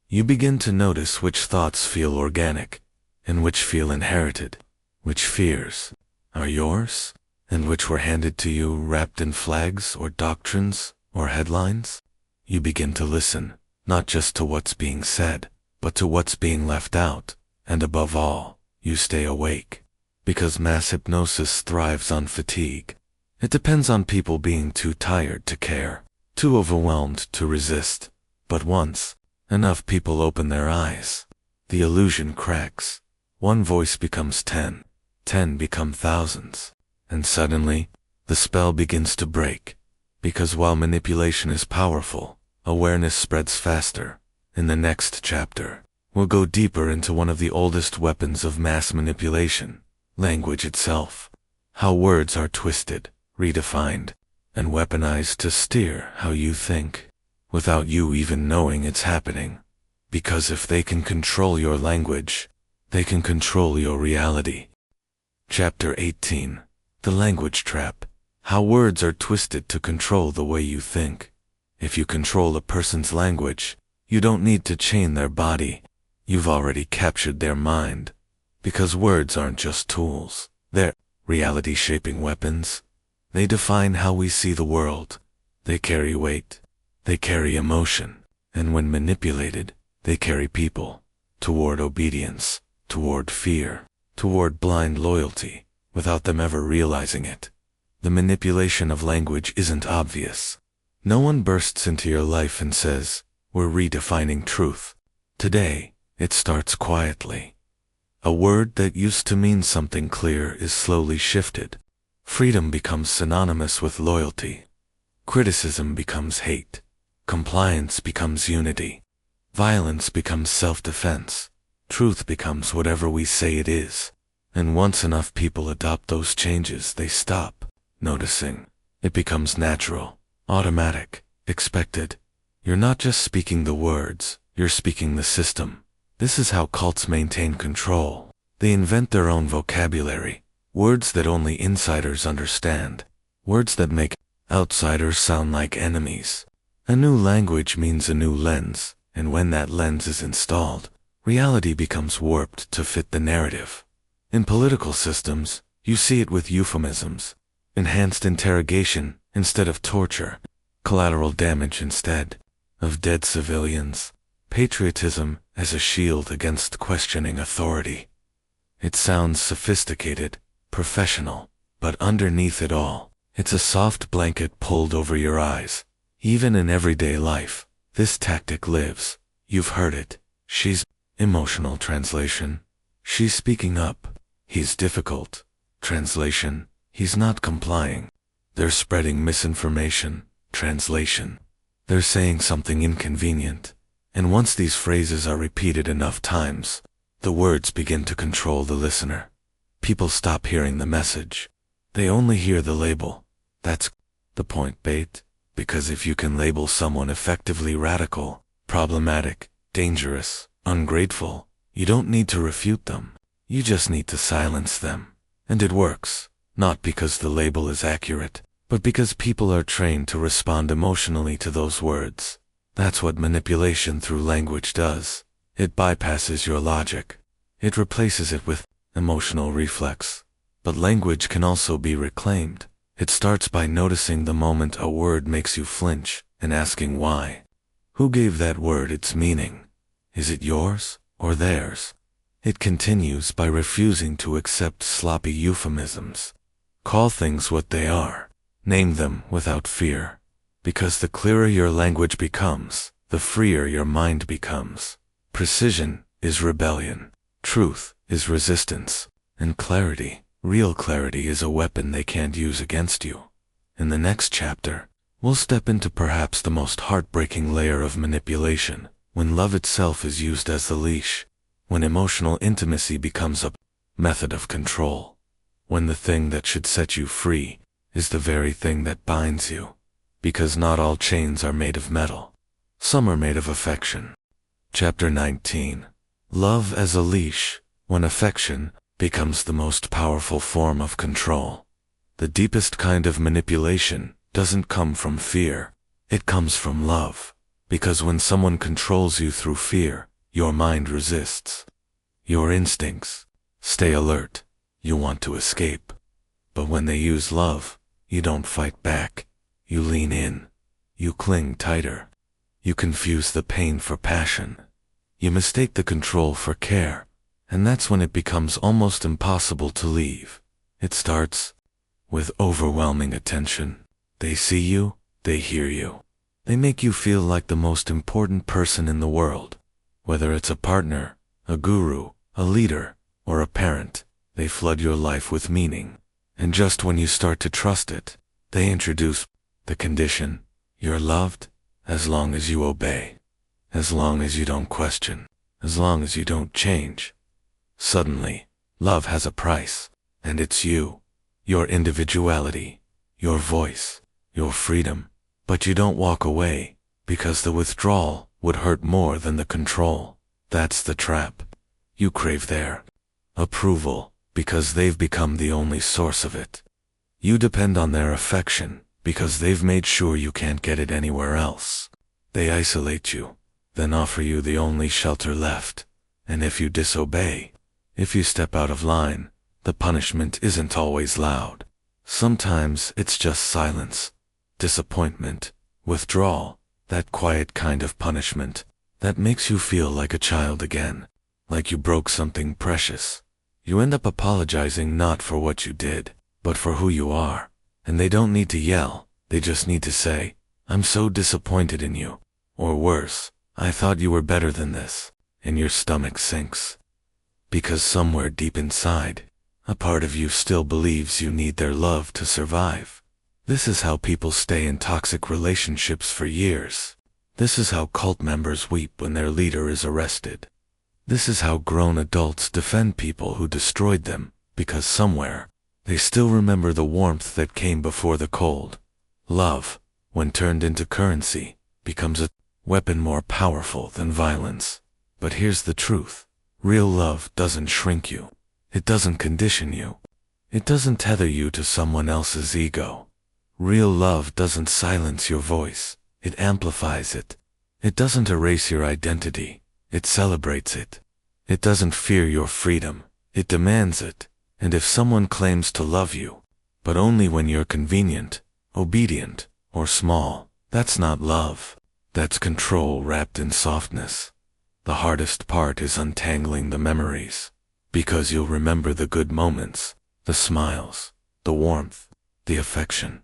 [SPEAKER 1] You begin to notice which thoughts feel organic, and which feel inherited, which fears are yours, and which were handed to you wrapped in flags or doctrines or headlines. You begin to listen, not just to what's being said, but to what's being left out, and above all, you stay awake. Because mass hypnosis thrives on fatigue. It depends on people being too tired to care, too overwhelmed to resist. But once enough people open their eyes, the illusion cracks. One voice becomes 10, 10 become thousands. And suddenly, the spell begins to break. Because while manipulation is powerful, awareness spreads faster. In the next chapter, we'll go deeper into one of the oldest weapons of mass manipulation, language itself. How words are twisted, redefined, and weaponized to steer how you think, without you even knowing it's happening. Because if they can control your language, they can control your reality. Chapter 18. The Language Trap. How words are twisted to control the way you think. If you control a person's language, you don't need to chain their body. You've already captured their mind. Because words aren't just tools. They're reality-shaping weapons. They define how we see the world. They carry weight. They carry emotion. And when manipulated, they carry people toward obedience, toward fear, toward blind loyalty, without them ever realizing it. The manipulation of language isn't obvious. No one bursts into your life and says, "We're redefining truth." Today, it starts quietly. A word that used to mean something clear is slowly shifted. Freedom becomes synonymous with loyalty. Criticism becomes hate. Compliance becomes unity. Violence becomes self-defense. Truth becomes whatever we say it is. And once enough people adopt those changes, they stop noticing. It becomes natural, automatic, expected. You're not just speaking the words, you're speaking the system. This is how cults maintain control. They invent their own vocabulary, words that only insiders understand, words that make outsiders sound like enemies. A new language means a new lens. And when that lens is installed, reality becomes warped to fit the narrative. In political systems, you see it with euphemisms, enhanced interrogation instead of torture, collateral damage instead of dead civilians, patriotism as a shield against questioning authority. It sounds sophisticated, professional, but underneath it all, it's a soft blanket pulled over your eyes. Even in everyday life, this tactic lives. You've heard it. She's emotional translation. She's speaking up. He's difficult. Translation. He's not complying. They're spreading misinformation. Translation. They're saying something inconvenient. And once these phrases are repeated enough times, the words begin to control the listener. People stop hearing the message. They only hear the label. That's the point, bait. Because if you can label someone effectively radical, problematic, dangerous, ungrateful, you don't need to refute them. You just need to silence them. And it works, not because the label is accurate, but because people are trained to respond emotionally to those words. That's what manipulation through language does. It bypasses your logic. It replaces it with emotional reflex. But language can also be reclaimed. It starts by noticing the moment a word makes you flinch and asking why. Who gave that word its meaning? Is it yours or theirs? It continues by refusing to accept sloppy euphemisms. Call things what they are. Name them without fear. Because the clearer your language becomes, the freer your mind becomes. Precision is rebellion. Truth is resistance. And clarity, real clarity, is a weapon they can't use against you. In the next chapter, we'll step into perhaps the most heartbreaking layer of manipulation, when love itself is used as the leash, when emotional intimacy becomes a method of control, when the thing that should set you free is the very thing that binds you. Because not all chains are made of metal. Some are made of affection. Chapter 19. Love as a leash, when affection becomes the most powerful form of control. The deepest kind of manipulation doesn't come from fear, it comes from love. Because when someone controls you through fear, your mind resists. Your instincts stay alert. You want to escape. But when they use love, you don't fight back. You lean in. You cling tighter. You confuse the pain for passion. You mistake the control for care. And that's when it becomes almost impossible to leave. It starts with overwhelming attention. They see you, they hear you. They make you feel like the most important person in the world. Whether it's a partner, a guru, a leader, or a parent, they flood your life with meaning. And just when you start to trust it, they introduce the condition. You're loved, as long as you obey, as long as you don't question, as long as you don't change. Suddenly, love has a price, and it's you, your individuality, your voice, your freedom. But you don't walk away, because the withdrawal would hurt more than the control. That's the trap. You crave their approval, because they've become the only source of it. You depend on their affection, because they've made sure you can't get it anywhere else. They isolate you, then offer you the only shelter left. And if you disobey, if you step out of line, the punishment isn't always loud. Sometimes it's just silence, disappointment, withdrawal, that quiet kind of punishment that makes you feel like a child again, like you broke something precious. You end up apologizing not for what you did, but for who you are. And they don't need to yell, they just need to say, "I'm so disappointed in you." Or worse, "I thought you were better than this." And your stomach sinks. Because somewhere deep inside, a part of you still believes you need their love to survive. This is how people stay in toxic relationships for years. This is how cult members weep when their leader is arrested. This is how grown adults defend people who destroyed them, because somewhere, they still remember the warmth that came before the cold. Love, when turned into currency, becomes a weapon more powerful than violence. But here's the truth. Real love doesn't shrink you. It doesn't condition you. It doesn't tether you to someone else's ego. Real love doesn't silence your voice. It amplifies it. It doesn't erase your identity. It celebrates it. It doesn't fear your freedom. It demands it. And if someone claims to love you, but only when you're convenient, obedient, or small, that's not love. That's control wrapped in softness. The hardest part is untangling the memories, because you'll remember the good moments, the smiles, the warmth, the affection.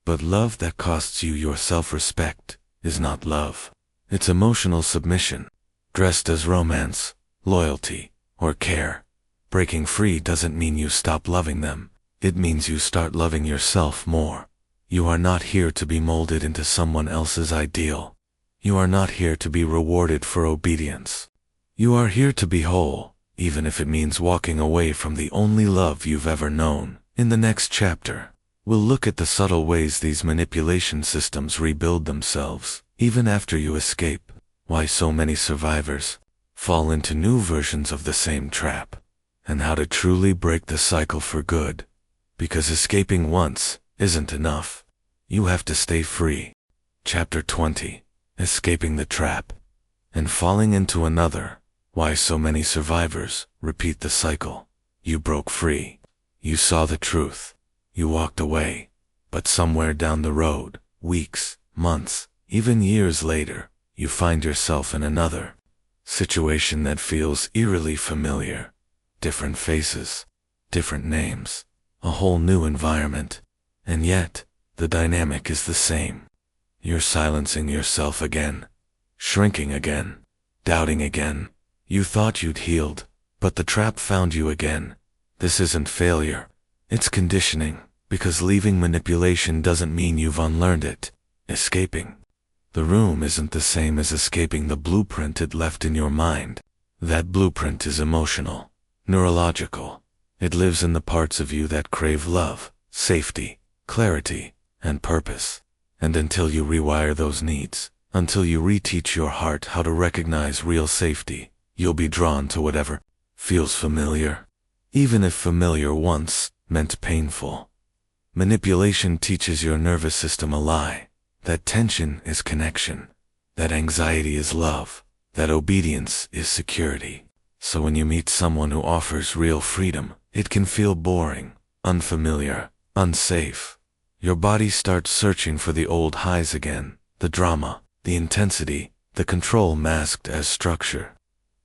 [SPEAKER 1] But love that costs you your self-respect is not love. It's emotional submission, dressed as romance, loyalty, or care. Breaking free doesn't mean you stop loving them. It means you start loving yourself more. You are not here to be molded into someone else's ideal. You are not here to be rewarded for obedience. You are here to be whole, even if it means walking away from the only love you've ever known. In the next chapter, we'll look at the subtle ways these manipulation systems rebuild themselves, even after you escape, why so many survivors fall into new versions of the same trap, and how to truly break the cycle for good. Because escaping once isn't enough. You have to stay free. Chapter 20. Escaping the trap and falling into another. Why so many survivors repeat the cycle. You broke free. You saw the truth. You walked away. But somewhere down the road, weeks, months, even years later, you find yourself in another situation that feels eerily familiar. Different faces, different names, a whole new environment. And yet, the dynamic is the same. You're silencing yourself again, shrinking again, doubting again. You thought you'd healed, but the trap found you again. This isn't failure, it's conditioning, because leaving manipulation doesn't mean you've unlearned it. Escaping the room isn't the same as escaping the blueprint it left in your mind. That blueprint is emotional, neurological. It lives in the parts of you that crave love, safety, clarity, and purpose. And until you rewire those needs, until you reteach your heart how to recognize real safety, you'll be drawn to whatever feels familiar, even if familiar once meant painful. Manipulation teaches your nervous system a lie. That tension is connection. That anxiety is love. That obedience is security. So when you meet someone who offers real freedom, it can feel boring, unfamiliar, unsafe. Your body starts searching for the old highs again, the drama, the intensity, the control masked as structure.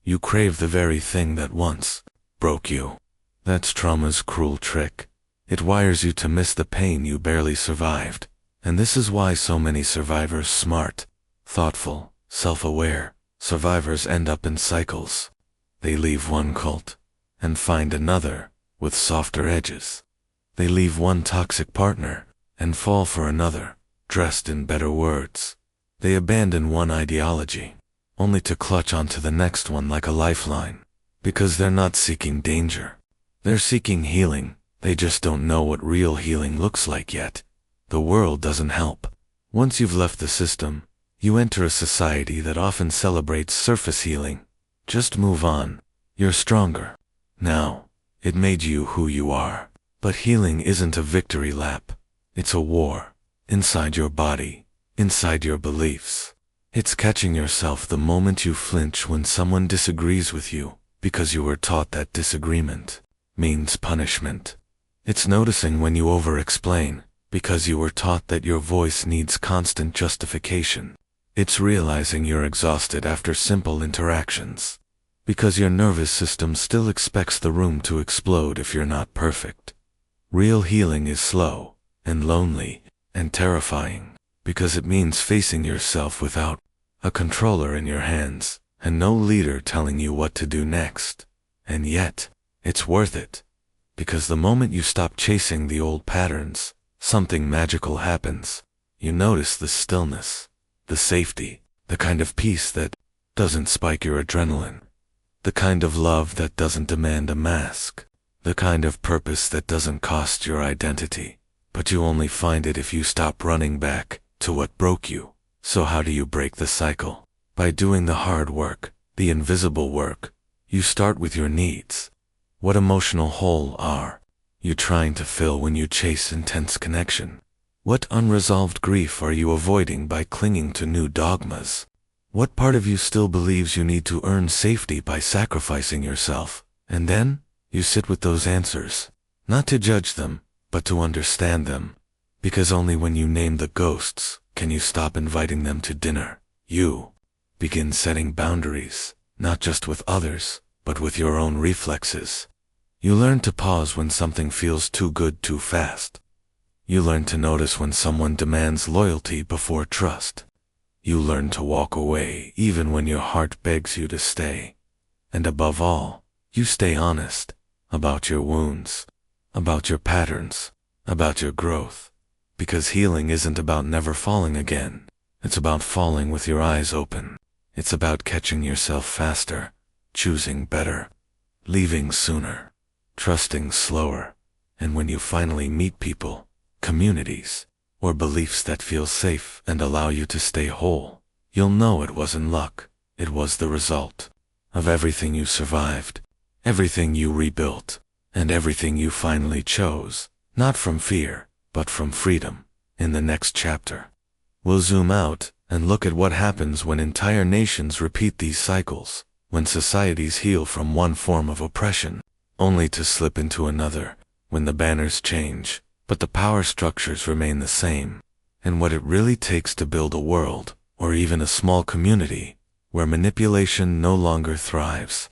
[SPEAKER 1] You crave the very thing that once broke you. That's trauma's cruel trick. It wires you to miss the pain you barely survived. And this is why so many survivors, smart, thoughtful, self-aware survivors, end up in cycles. They leave one cult and find another with softer edges. They leave one toxic partner and fall for another, dressed in better words. They abandon one ideology, only to clutch onto the next one like a lifeline, because they're not seeking danger. They're seeking healing, they just don't know what real healing looks like yet. The world doesn't help. Once you've left the system, you enter a society that often celebrates surface healing. Just move on. You're stronger. Now, it made you who you are. But healing isn't a victory lap. It's a war. Inside your body. Inside your beliefs. It's catching yourself the moment you flinch when someone disagrees with you, because you were taught that disagreement means punishment. It's noticing when you over-explain, because you were taught that your voice needs constant justification. It's realizing you're exhausted after simple interactions, because your nervous system still expects the room to explode if you're not perfect. Real healing is slow, and lonely, and terrifying, because it means facing yourself without a controller in your hands, and no leader telling you what to do next. And yet, it's worth it, because the moment you stop chasing the old patterns, something magical happens. You notice the stillness, the safety, the kind of peace that doesn't spike your adrenaline, the kind of love that doesn't demand a mask, the kind of purpose that doesn't cost your identity. But you only find it if you stop running back to what broke you. So how do you break the cycle? By doing the hard work, the invisible work. You start with your needs. What emotional hole are you trying to fill when you chase intense connection? What unresolved grief are you avoiding by clinging to new dogmas? What part of you still believes you need to earn safety by sacrificing yourself? And then, you sit with those answers, not to judge them, but to understand them. Because only when you name the ghosts can you stop inviting them to dinner. You begin setting boundaries, not just with others, but with your own reflexes. You learn to pause when something feels too good too fast. You learn to notice when someone demands loyalty before trust. You learn to walk away even when your heart begs you to stay. And above all, you stay honest about your wounds, about your patterns, about your growth. Because healing isn't about never falling again. It's about falling with your eyes open. It's about catching yourself faster, choosing better, leaving sooner, trusting slower. And when you finally meet people, communities, or beliefs that feel safe and allow you to stay whole, you'll know it wasn't luck. It was the result of everything you survived, everything you rebuilt, and everything you finally chose, not from fear, but from freedom. In the next chapter, we'll zoom out and look at what happens when entire nations repeat these cycles, when societies heal from one form of oppression, only to slip into another, when the banners change, but the power structures remain the same, and what it really takes to build a world, or even a small community, where manipulation no longer thrives.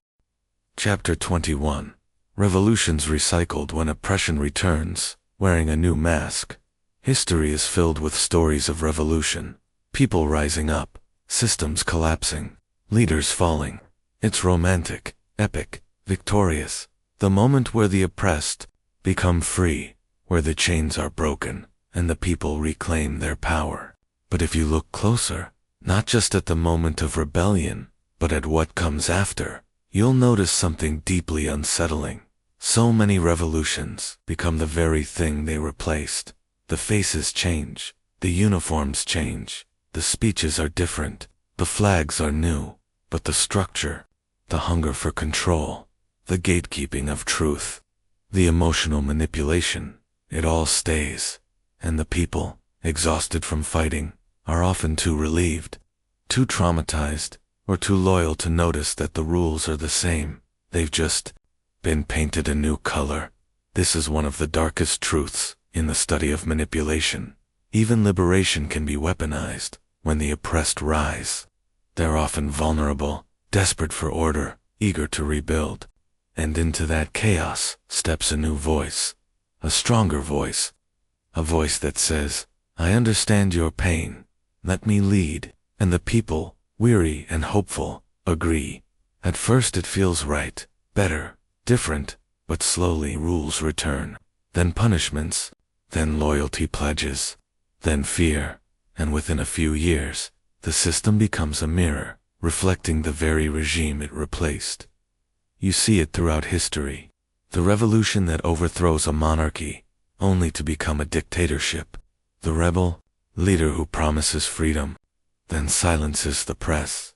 [SPEAKER 1] Chapter 21. Revolutions recycled when oppression returns, wearing a new mask. History is filled with stories of revolution, people rising up, systems collapsing, leaders falling. It's romantic, epic, victorious, the moment where the oppressed become free, where the chains are broken, and the people reclaim their power. But if you look closer, not just at the moment of rebellion, but at what comes after, you'll notice something deeply unsettling. So many revolutions become the very thing they replaced. The faces change, the uniforms change, the speeches are different, the flags are new, but the structure, the hunger for control, the gatekeeping of truth, the emotional manipulation, it all stays. And the people, exhausted from fighting, are often too relieved, too traumatized, or too loyal to notice that the rules are the same. They've just been painted a new color. This is one of the darkest truths in the study of manipulation. Even liberation can be weaponized. When the oppressed rise, they're often vulnerable, desperate for order, eager to rebuild. And into that chaos steps a new voice, a stronger voice, a voice that says, I understand your pain, let me lead. And the people, weary and hopeful, agree. At first it feels right, better, different, but slowly rules return. Then punishments, then loyalty pledges, then fear, and within a few years, the system becomes a mirror, reflecting the very regime it replaced. You see it throughout history. The revolution that overthrows a monarchy, only to become a dictatorship. The rebel, leader who promises freedom, then silences the press.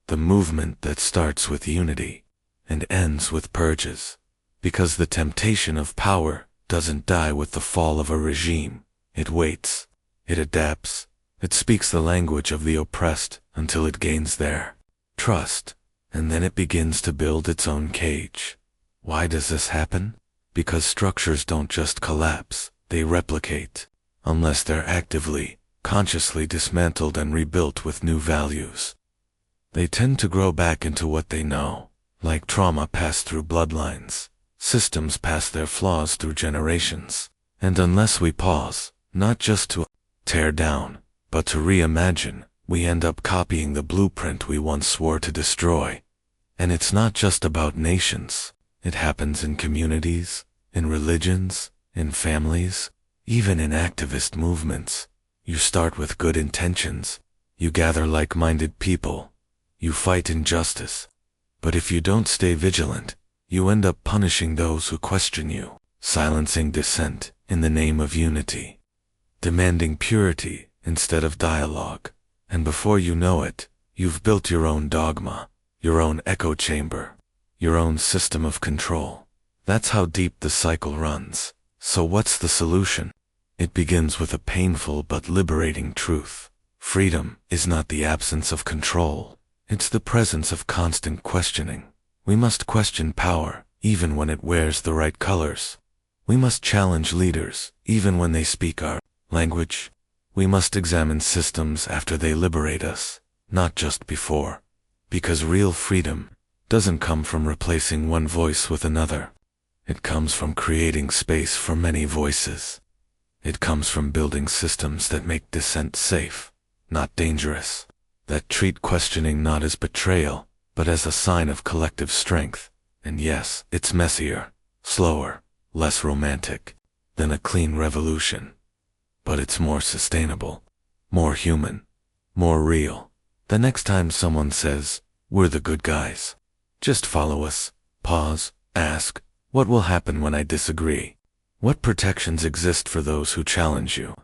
[SPEAKER 1] The movement that starts with unity, and ends with purges. Because the temptation of power doesn't die with the fall of a regime. It waits. It adapts. It speaks the language of the oppressed until it gains their trust, and then it begins to build its own cage. Why does this happen? Because structures don't just collapse, they replicate, unless they're actively, consciously dismantled and rebuilt with new values. They tend to grow back into what they know, like trauma passed through bloodlines. Systems pass their flaws through generations, and unless we pause, not just to tear down, but to reimagine, we end up copying the blueprint we once swore to destroy. And it's not just about nations. It happens in communities, in religions, in families, even in activist movements. You start with good intentions. You gather like-minded people. You fight injustice. But if you don't stay vigilant, you end up punishing those who question you, silencing dissent in the name of unity, demanding purity instead of dialogue. And before you know it, you've built your own dogma, your own echo chamber, your own system of control. That's how deep the cycle runs. So what's the solution? It begins with a painful but liberating truth. Freedom is not the absence of control. It's the presence of constant questioning. We must question power, even when it wears the right colors. We must challenge leaders, even when they speak our language. We must examine systems after they liberate us, not just before. Because real freedom doesn't come from replacing one voice with another. It comes from creating space for many voices. It comes from building systems that make dissent safe, not dangerous, that treat questioning not as betrayal, but as a sign of collective strength. And yes, it's messier, slower, less romantic than a clean revolution. But it's more sustainable, more human, more real. The next time someone says, "We're the good guys," just follow us, pause, ask, what will happen when I disagree? What protections exist for those who challenge you?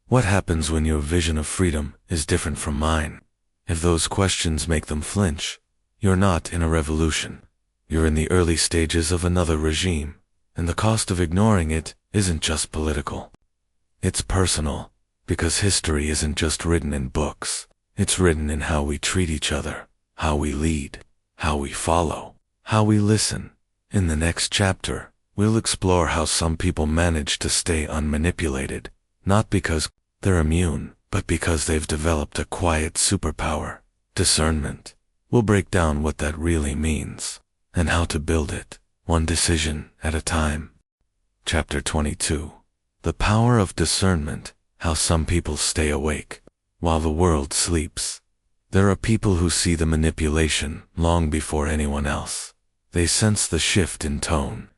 [SPEAKER 1] What happens when your vision of freedom is different from mine? If those questions make them flinch, you're not in a revolution. You're in the early stages of another regime, and the cost of ignoring it isn't just political. It's personal, because history isn't just written in books. It's written in how we treat each other, how we lead, how we follow, how we listen. In the next chapter, we'll explore how some people manage to stay unmanipulated, not because they're immune, but because they've developed a quiet superpower, discernment. We'll break down what that really means, and how to build it, one decision at a time. Chapter 22. The Power of Discernment, How Some People Stay Awake While the World Sleeps. There are people who see the manipulation long before anyone else. They sense the shift in tone.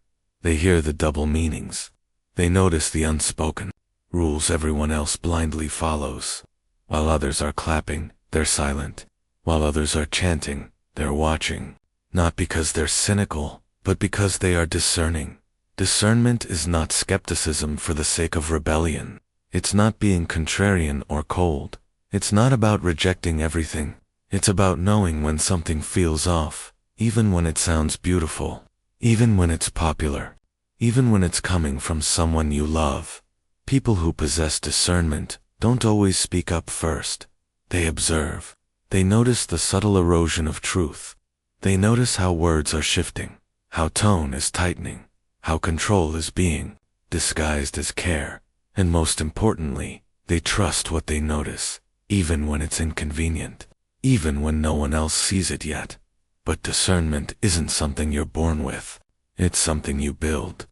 [SPEAKER 1] They hear the double meanings. They notice the unspoken rules everyone else blindly follows. While others are clapping, they're silent. While others are chanting, they're watching. Not because they're cynical, but because they are discerning. Discernment is not skepticism for the sake of rebellion. It's not being contrarian or cold. It's not about rejecting everything. It's about knowing when something feels off, even when it sounds beautiful, even when it's popular, even when it's coming from someone you love. People who possess discernment don't always speak up first. They observe. They notice the subtle erosion of truth. They notice how words are shifting, how tone is tightening, how control is being disguised as care. And most importantly, they trust what they notice, even when it's inconvenient, even when no one else sees it yet. But discernment isn't something you're born with. It's something you build.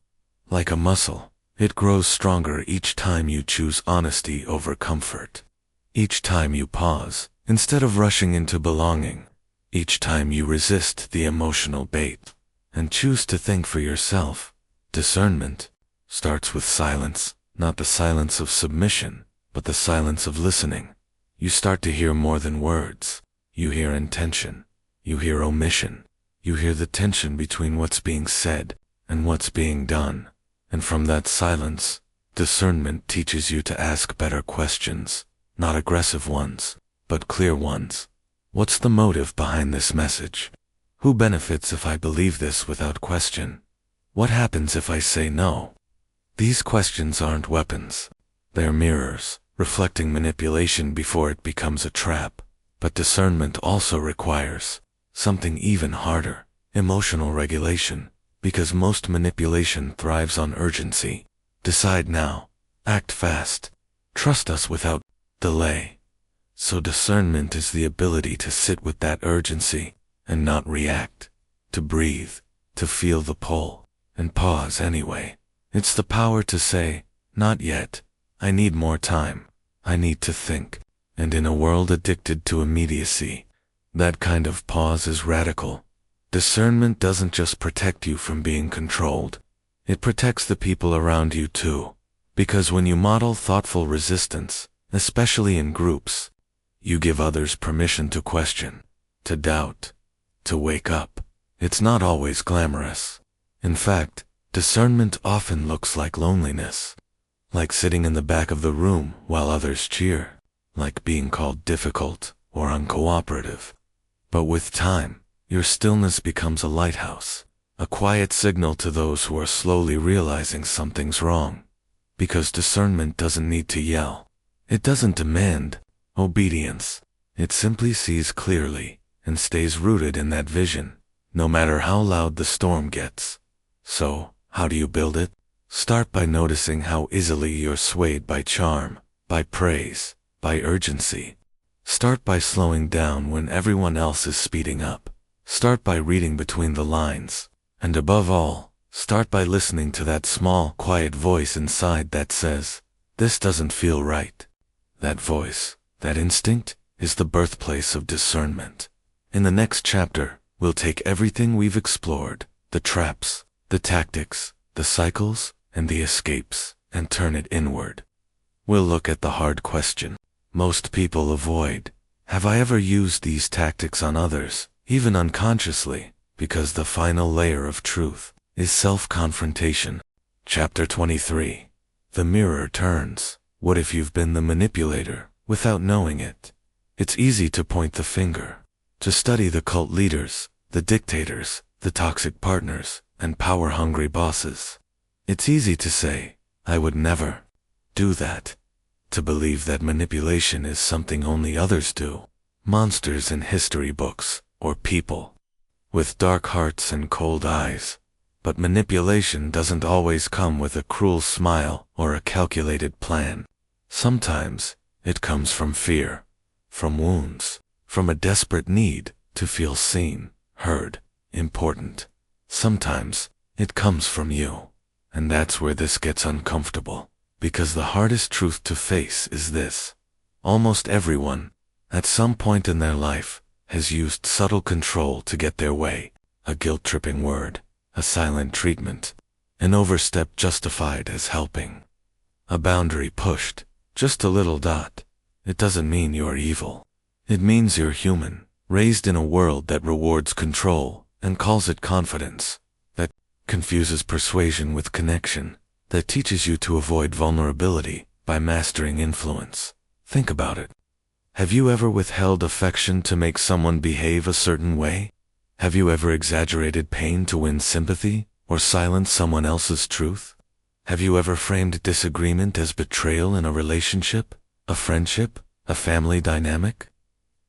[SPEAKER 1] Like a muscle, it grows stronger each time you choose honesty over comfort. Each time you pause, instead of rushing into belonging. Each time you resist the emotional bait, and choose to think for yourself. Discernment starts with silence, not the silence of submission, but the silence of listening. you start to hear more than words. You hear intention. You hear omission. You hear the tension between what's being said and what's being done. And from that silence, discernment teaches you to ask better questions, not aggressive ones, but clear ones. What's the motive behind this message? Who benefits if I believe this without question? What happens if I say no? These questions aren't weapons. They're mirrors, reflecting manipulation before it becomes a trap. But discernment also requires something even harder, emotional regulation, because most manipulation thrives on urgency. Decide now, act fast, trust us without delay. So discernment is the ability to sit with that urgency and not react, to breathe, to feel the pull, and pause anyway. It's the power to say, not yet, I need more time, I need to think. And in a world addicted to immediacy, that kind of pause is radical. Discernment doesn't just protect you from being controlled, it protects the people around you too. Because when you model thoughtful resistance, especially in groups, you give others permission to question, to doubt, to wake up. It's not always glamorous. In fact, discernment often looks like loneliness, like sitting in the back of the room while others cheer, like being called difficult or uncooperative. But with time, your stillness becomes a lighthouse, a quiet signal to those who are slowly realizing something's wrong. Because discernment doesn't need to yell. It doesn't demand obedience. It simply sees clearly and stays rooted in that vision, no matter how loud the storm gets. So, how do you build it? Start by noticing how easily you're swayed by charm, by praise, by urgency. Start by slowing down when everyone else is speeding up. Start by reading between the lines. And above all, start by listening to that small, quiet voice inside that says, this doesn't feel right. That voice, that instinct, is the birthplace of discernment. In the next chapter, we'll take everything we've explored, the traps, the tactics, the cycles, and the escapes, and turn it inward. We'll look at the hard question most people avoid. Have I ever used these tactics on others, even unconsciously? Because the final layer of truth is self-confrontation. Chapter 23. The mirror turns. What if you've been the manipulator without knowing it? It's easy to point the finger, to study the cult leaders, the dictators, the toxic partners, and power-hungry bosses. It's easy to say, I would never do that. To believe that manipulation is something only others do. Monsters in history books, or people with dark hearts and cold eyes. But manipulation doesn't always come with a cruel smile or a calculated plan. Sometimes, it comes from fear, from wounds, from a desperate need to feel seen, heard, important. Sometimes, it comes from you. And that's where this gets uncomfortable. Because the hardest truth to face is this. Almost everyone, at some point in their life, has used subtle control to get their way. A guilt-tripping word, a silent treatment, an overstep justified as helping, a boundary pushed, just a little dot. It doesn't mean you're evil. It means you're human, raised in a world that rewards control and calls it confidence, that confuses persuasion with connection, that teaches you to avoid vulnerability by mastering influence. Think about it. Have you ever withheld affection to make someone behave a certain way? Have you ever exaggerated pain to win sympathy, or silenced someone else's truth? Have you ever framed disagreement as betrayal in a relationship, a friendship, a family dynamic?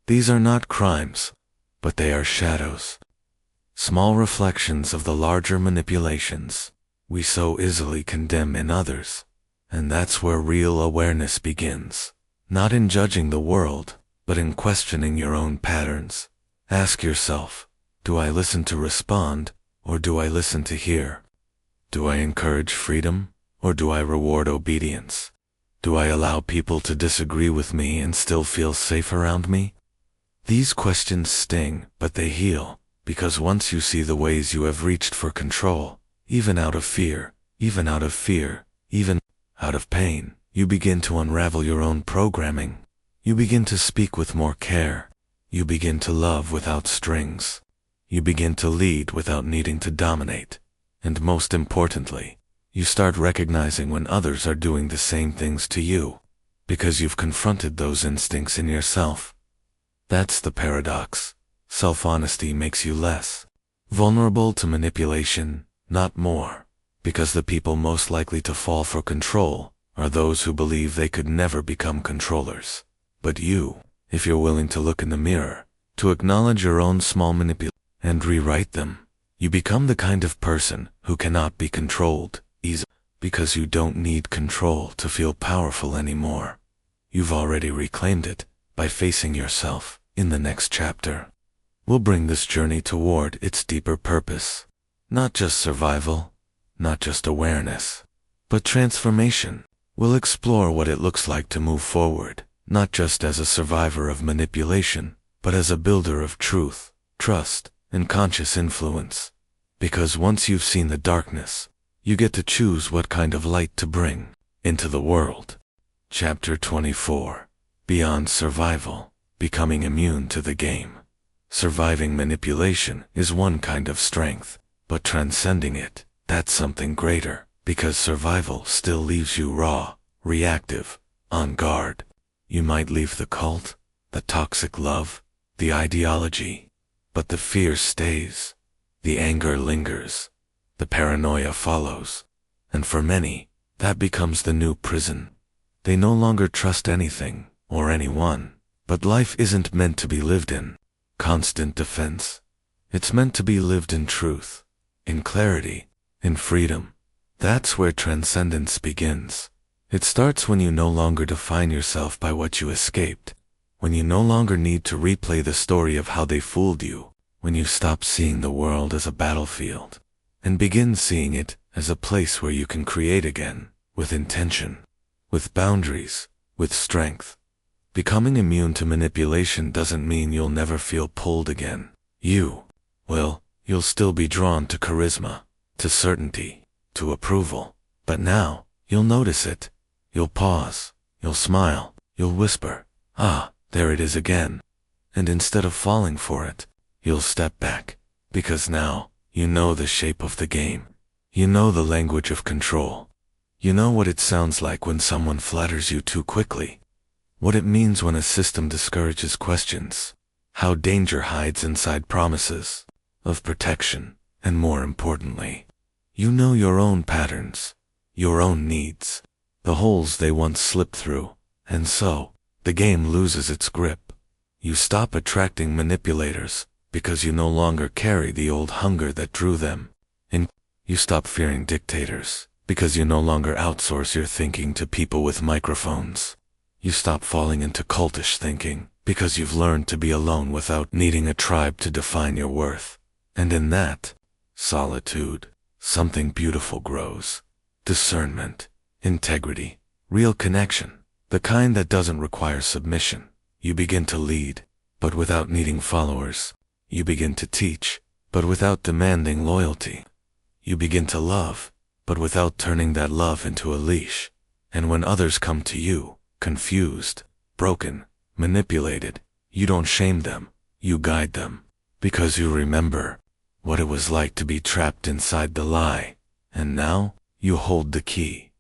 [SPEAKER 1] These are not crimes, but they are shadows. Small reflections of the larger manipulations we so easily condemn in others. And that's where real awareness begins. Not in judging the world, but in questioning your own patterns. Ask yourself, do I listen to respond, or do I listen to hear? Do I encourage freedom, or do I reward obedience? Do I allow people to disagree with me and still feel safe around me? These questions sting, but they heal, because once you see the ways you have reached for control, even out of fear, even out of pain, you begin to unravel your own programming. You begin to speak with more care. You begin to love without strings. You begin to lead without needing to dominate. And most importantly, you start recognizing when others are doing the same things to you, because you've confronted those instincts in yourself. That's the paradox. Self-honesty makes you less vulnerable to manipulation, not more, because the people most likely to fall for control are those who believe they could never become controllers. But you, if you're willing to look in the mirror, to acknowledge your own small manipulations and rewrite them, you become the kind of person who cannot be controlled easily, because you don't need control to feel powerful anymore. You've already reclaimed it by facing yourself. In the next chapter, we'll bring this journey toward its deeper purpose. Not just survival, not just awareness, but transformation. We'll explore what it looks like to move forward, not just as a survivor of manipulation, but as a builder of truth, trust, and conscious influence. Because once you've seen the darkness, you get to choose what kind of light to bring into the world. Chapter 24. Beyond Survival. Becoming immune to the game. Surviving manipulation is one kind of strength, but transcending it, that's something greater, because survival still leaves you raw, reactive, on guard. You might leave the cult, the toxic love, the ideology, but the fear stays. The anger lingers. The paranoia follows. And for many, that becomes the new prison. They no longer trust anything, or anyone. But life isn't meant to be lived in constant defense. It's meant to be lived in truth, in clarity, in freedom. That's where transcendence begins. It starts when you no longer define yourself by what you escaped, when you no longer need to replay the story of how they fooled you, when you stop seeing the world as a battlefield, and begin seeing it as a place where you can create again, with intention, with boundaries, with strength. Becoming immune to manipulation doesn't mean you'll never feel pulled again. You'll still be drawn to charisma, to certainty, to approval. But now, you'll notice it. You'll pause, you'll smile, you'll whisper, "Ah, there it is again." And instead of falling for it, you'll step back. Because now, you know the shape of the game. You know the language of control. You know what it sounds like when someone flatters you too quickly. What it means when a system discourages questions, how danger hides inside promises of protection, and more importantly, you know your own patterns, your own needs, the holes they once slipped through, and so, the game loses its grip. You stop attracting manipulators, because you no longer carry the old hunger that drew them, and you stop fearing dictators, because you no longer outsource your thinking to people with microphones. You stop falling into cultish thinking, because you've learned to be alone without needing a tribe to define your worth. And in that solitude, something beautiful grows. Discernment, integrity, real connection, the kind that doesn't require submission. You begin to lead, but without needing followers. You begin to teach, but without demanding loyalty. You begin to love, but without turning that love into a leash. And when others come to you, confused, broken, manipulated, you don't shame them, you guide them, because you remember what it was like to be trapped inside the lie, and now you hold the key.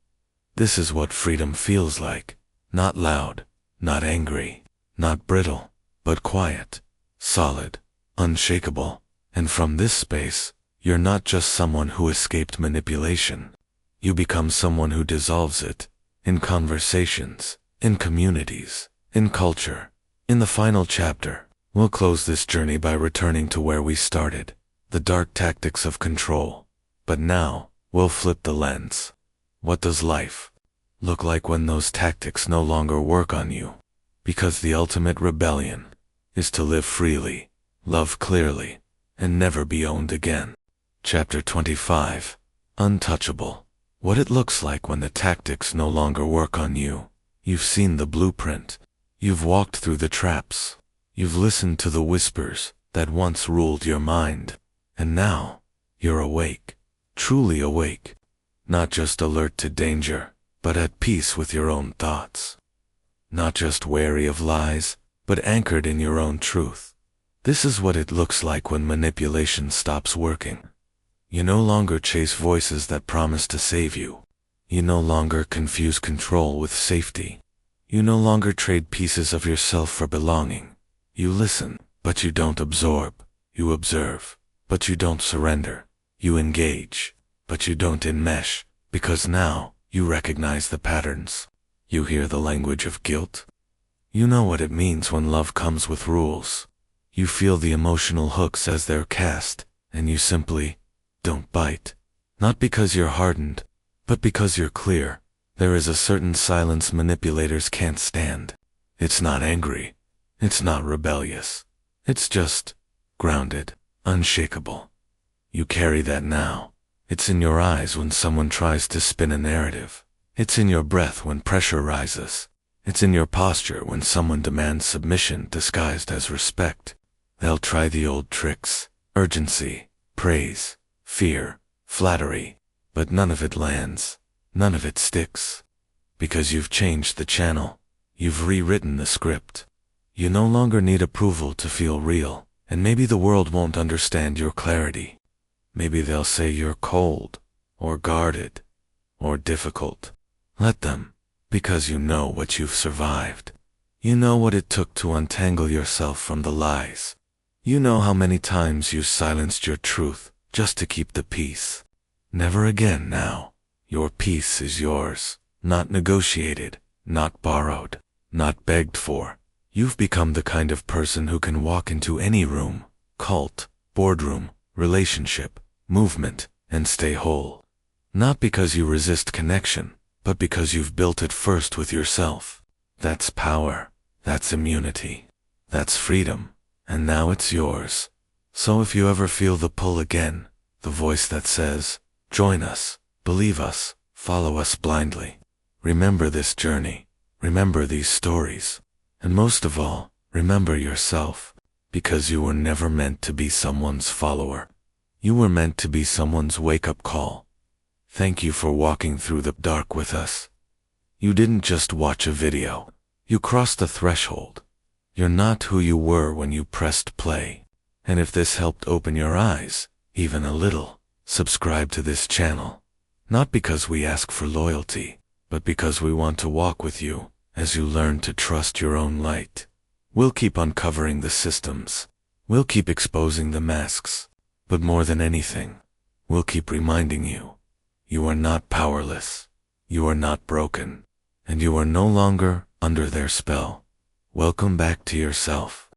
[SPEAKER 1] This is what freedom feels like, not loud, not angry, not brittle, but quiet, solid, unshakable, and from this space, you're not just someone who escaped manipulation. You become someone who dissolves it, in conversations, in communities, in culture. In the final chapter, we'll close this journey by returning to where we started, the dark tactics of control. But now, we'll flip the lens. What does life look like when those tactics no longer work on you? Because the ultimate rebellion is to live freely, love clearly, and never be owned again. Chapter 25. Untouchable. What it looks like when the tactics no longer work on you. You've seen the blueprint. You've walked through the traps. You've listened to the whispers that once ruled your mind. And now, you're awake, truly awake. Not just alert to danger, but at peace with your own thoughts. not just wary of lies, but anchored in your own truth. This is what it looks like when manipulation stops working. You no longer chase voices that promise to save you. You no longer confuse control with safety. You no longer trade pieces of yourself for belonging. You listen, but you don't absorb. You observe, but you don't surrender. You engage, but you don't enmesh, because now you recognize the patterns. You hear the language of guilt. You know what it means when love comes with rules. You feel the emotional hooks as they're cast, and you simply don't bite. Not because you're hardened, but because you're clear. There is a certain silence manipulators can't stand. It's not angry. It's not rebellious. It's just grounded, unshakable. You carry that now. It's in your eyes when someone tries to spin a narrative. It's in your breath when pressure rises. It's in your posture when someone demands submission disguised as respect. They'll try the old tricks: urgency, praise, fear, flattery, but none of it lands. None of it sticks. Because you've changed the channel. You've rewritten the script. You no longer need approval to feel real, and maybe the world won't understand your clarity. Maybe they'll say you're cold, or guarded, or difficult. Let them, because you know what you've survived. You know what it took to untangle yourself from the lies. You know how many times you silenced your truth just to keep the peace. Never again now. Your peace is yours, not negotiated, not borrowed, not begged for. You've become the kind of person who can walk into any room, cult, boardroom, relationship, movement, and stay whole. Not because you resist connection, but because you've built it first with yourself. That's power. That's immunity. That's freedom. And now it's yours. So if you ever feel the pull again, the voice that says, join us, believe us, follow us blindly. Remember this journey. Remember these stories. And most of all, remember yourself. Because you were never meant to be someone's follower. You were meant to be someone's wake-up call. Thank you for walking through the dark with us. You didn't just watch a video. You crossed the threshold. You're not who you were when you pressed play. And if this helped open your eyes, even a little, subscribe to this channel. Not because we ask for loyalty, but because we want to walk with you as you learn to trust your own light. We'll keep uncovering the systems. We'll keep exposing the masks. But more than anything, we'll keep reminding you, you are not powerless. You are not broken. And you are no longer under their spell. Welcome back to yourself.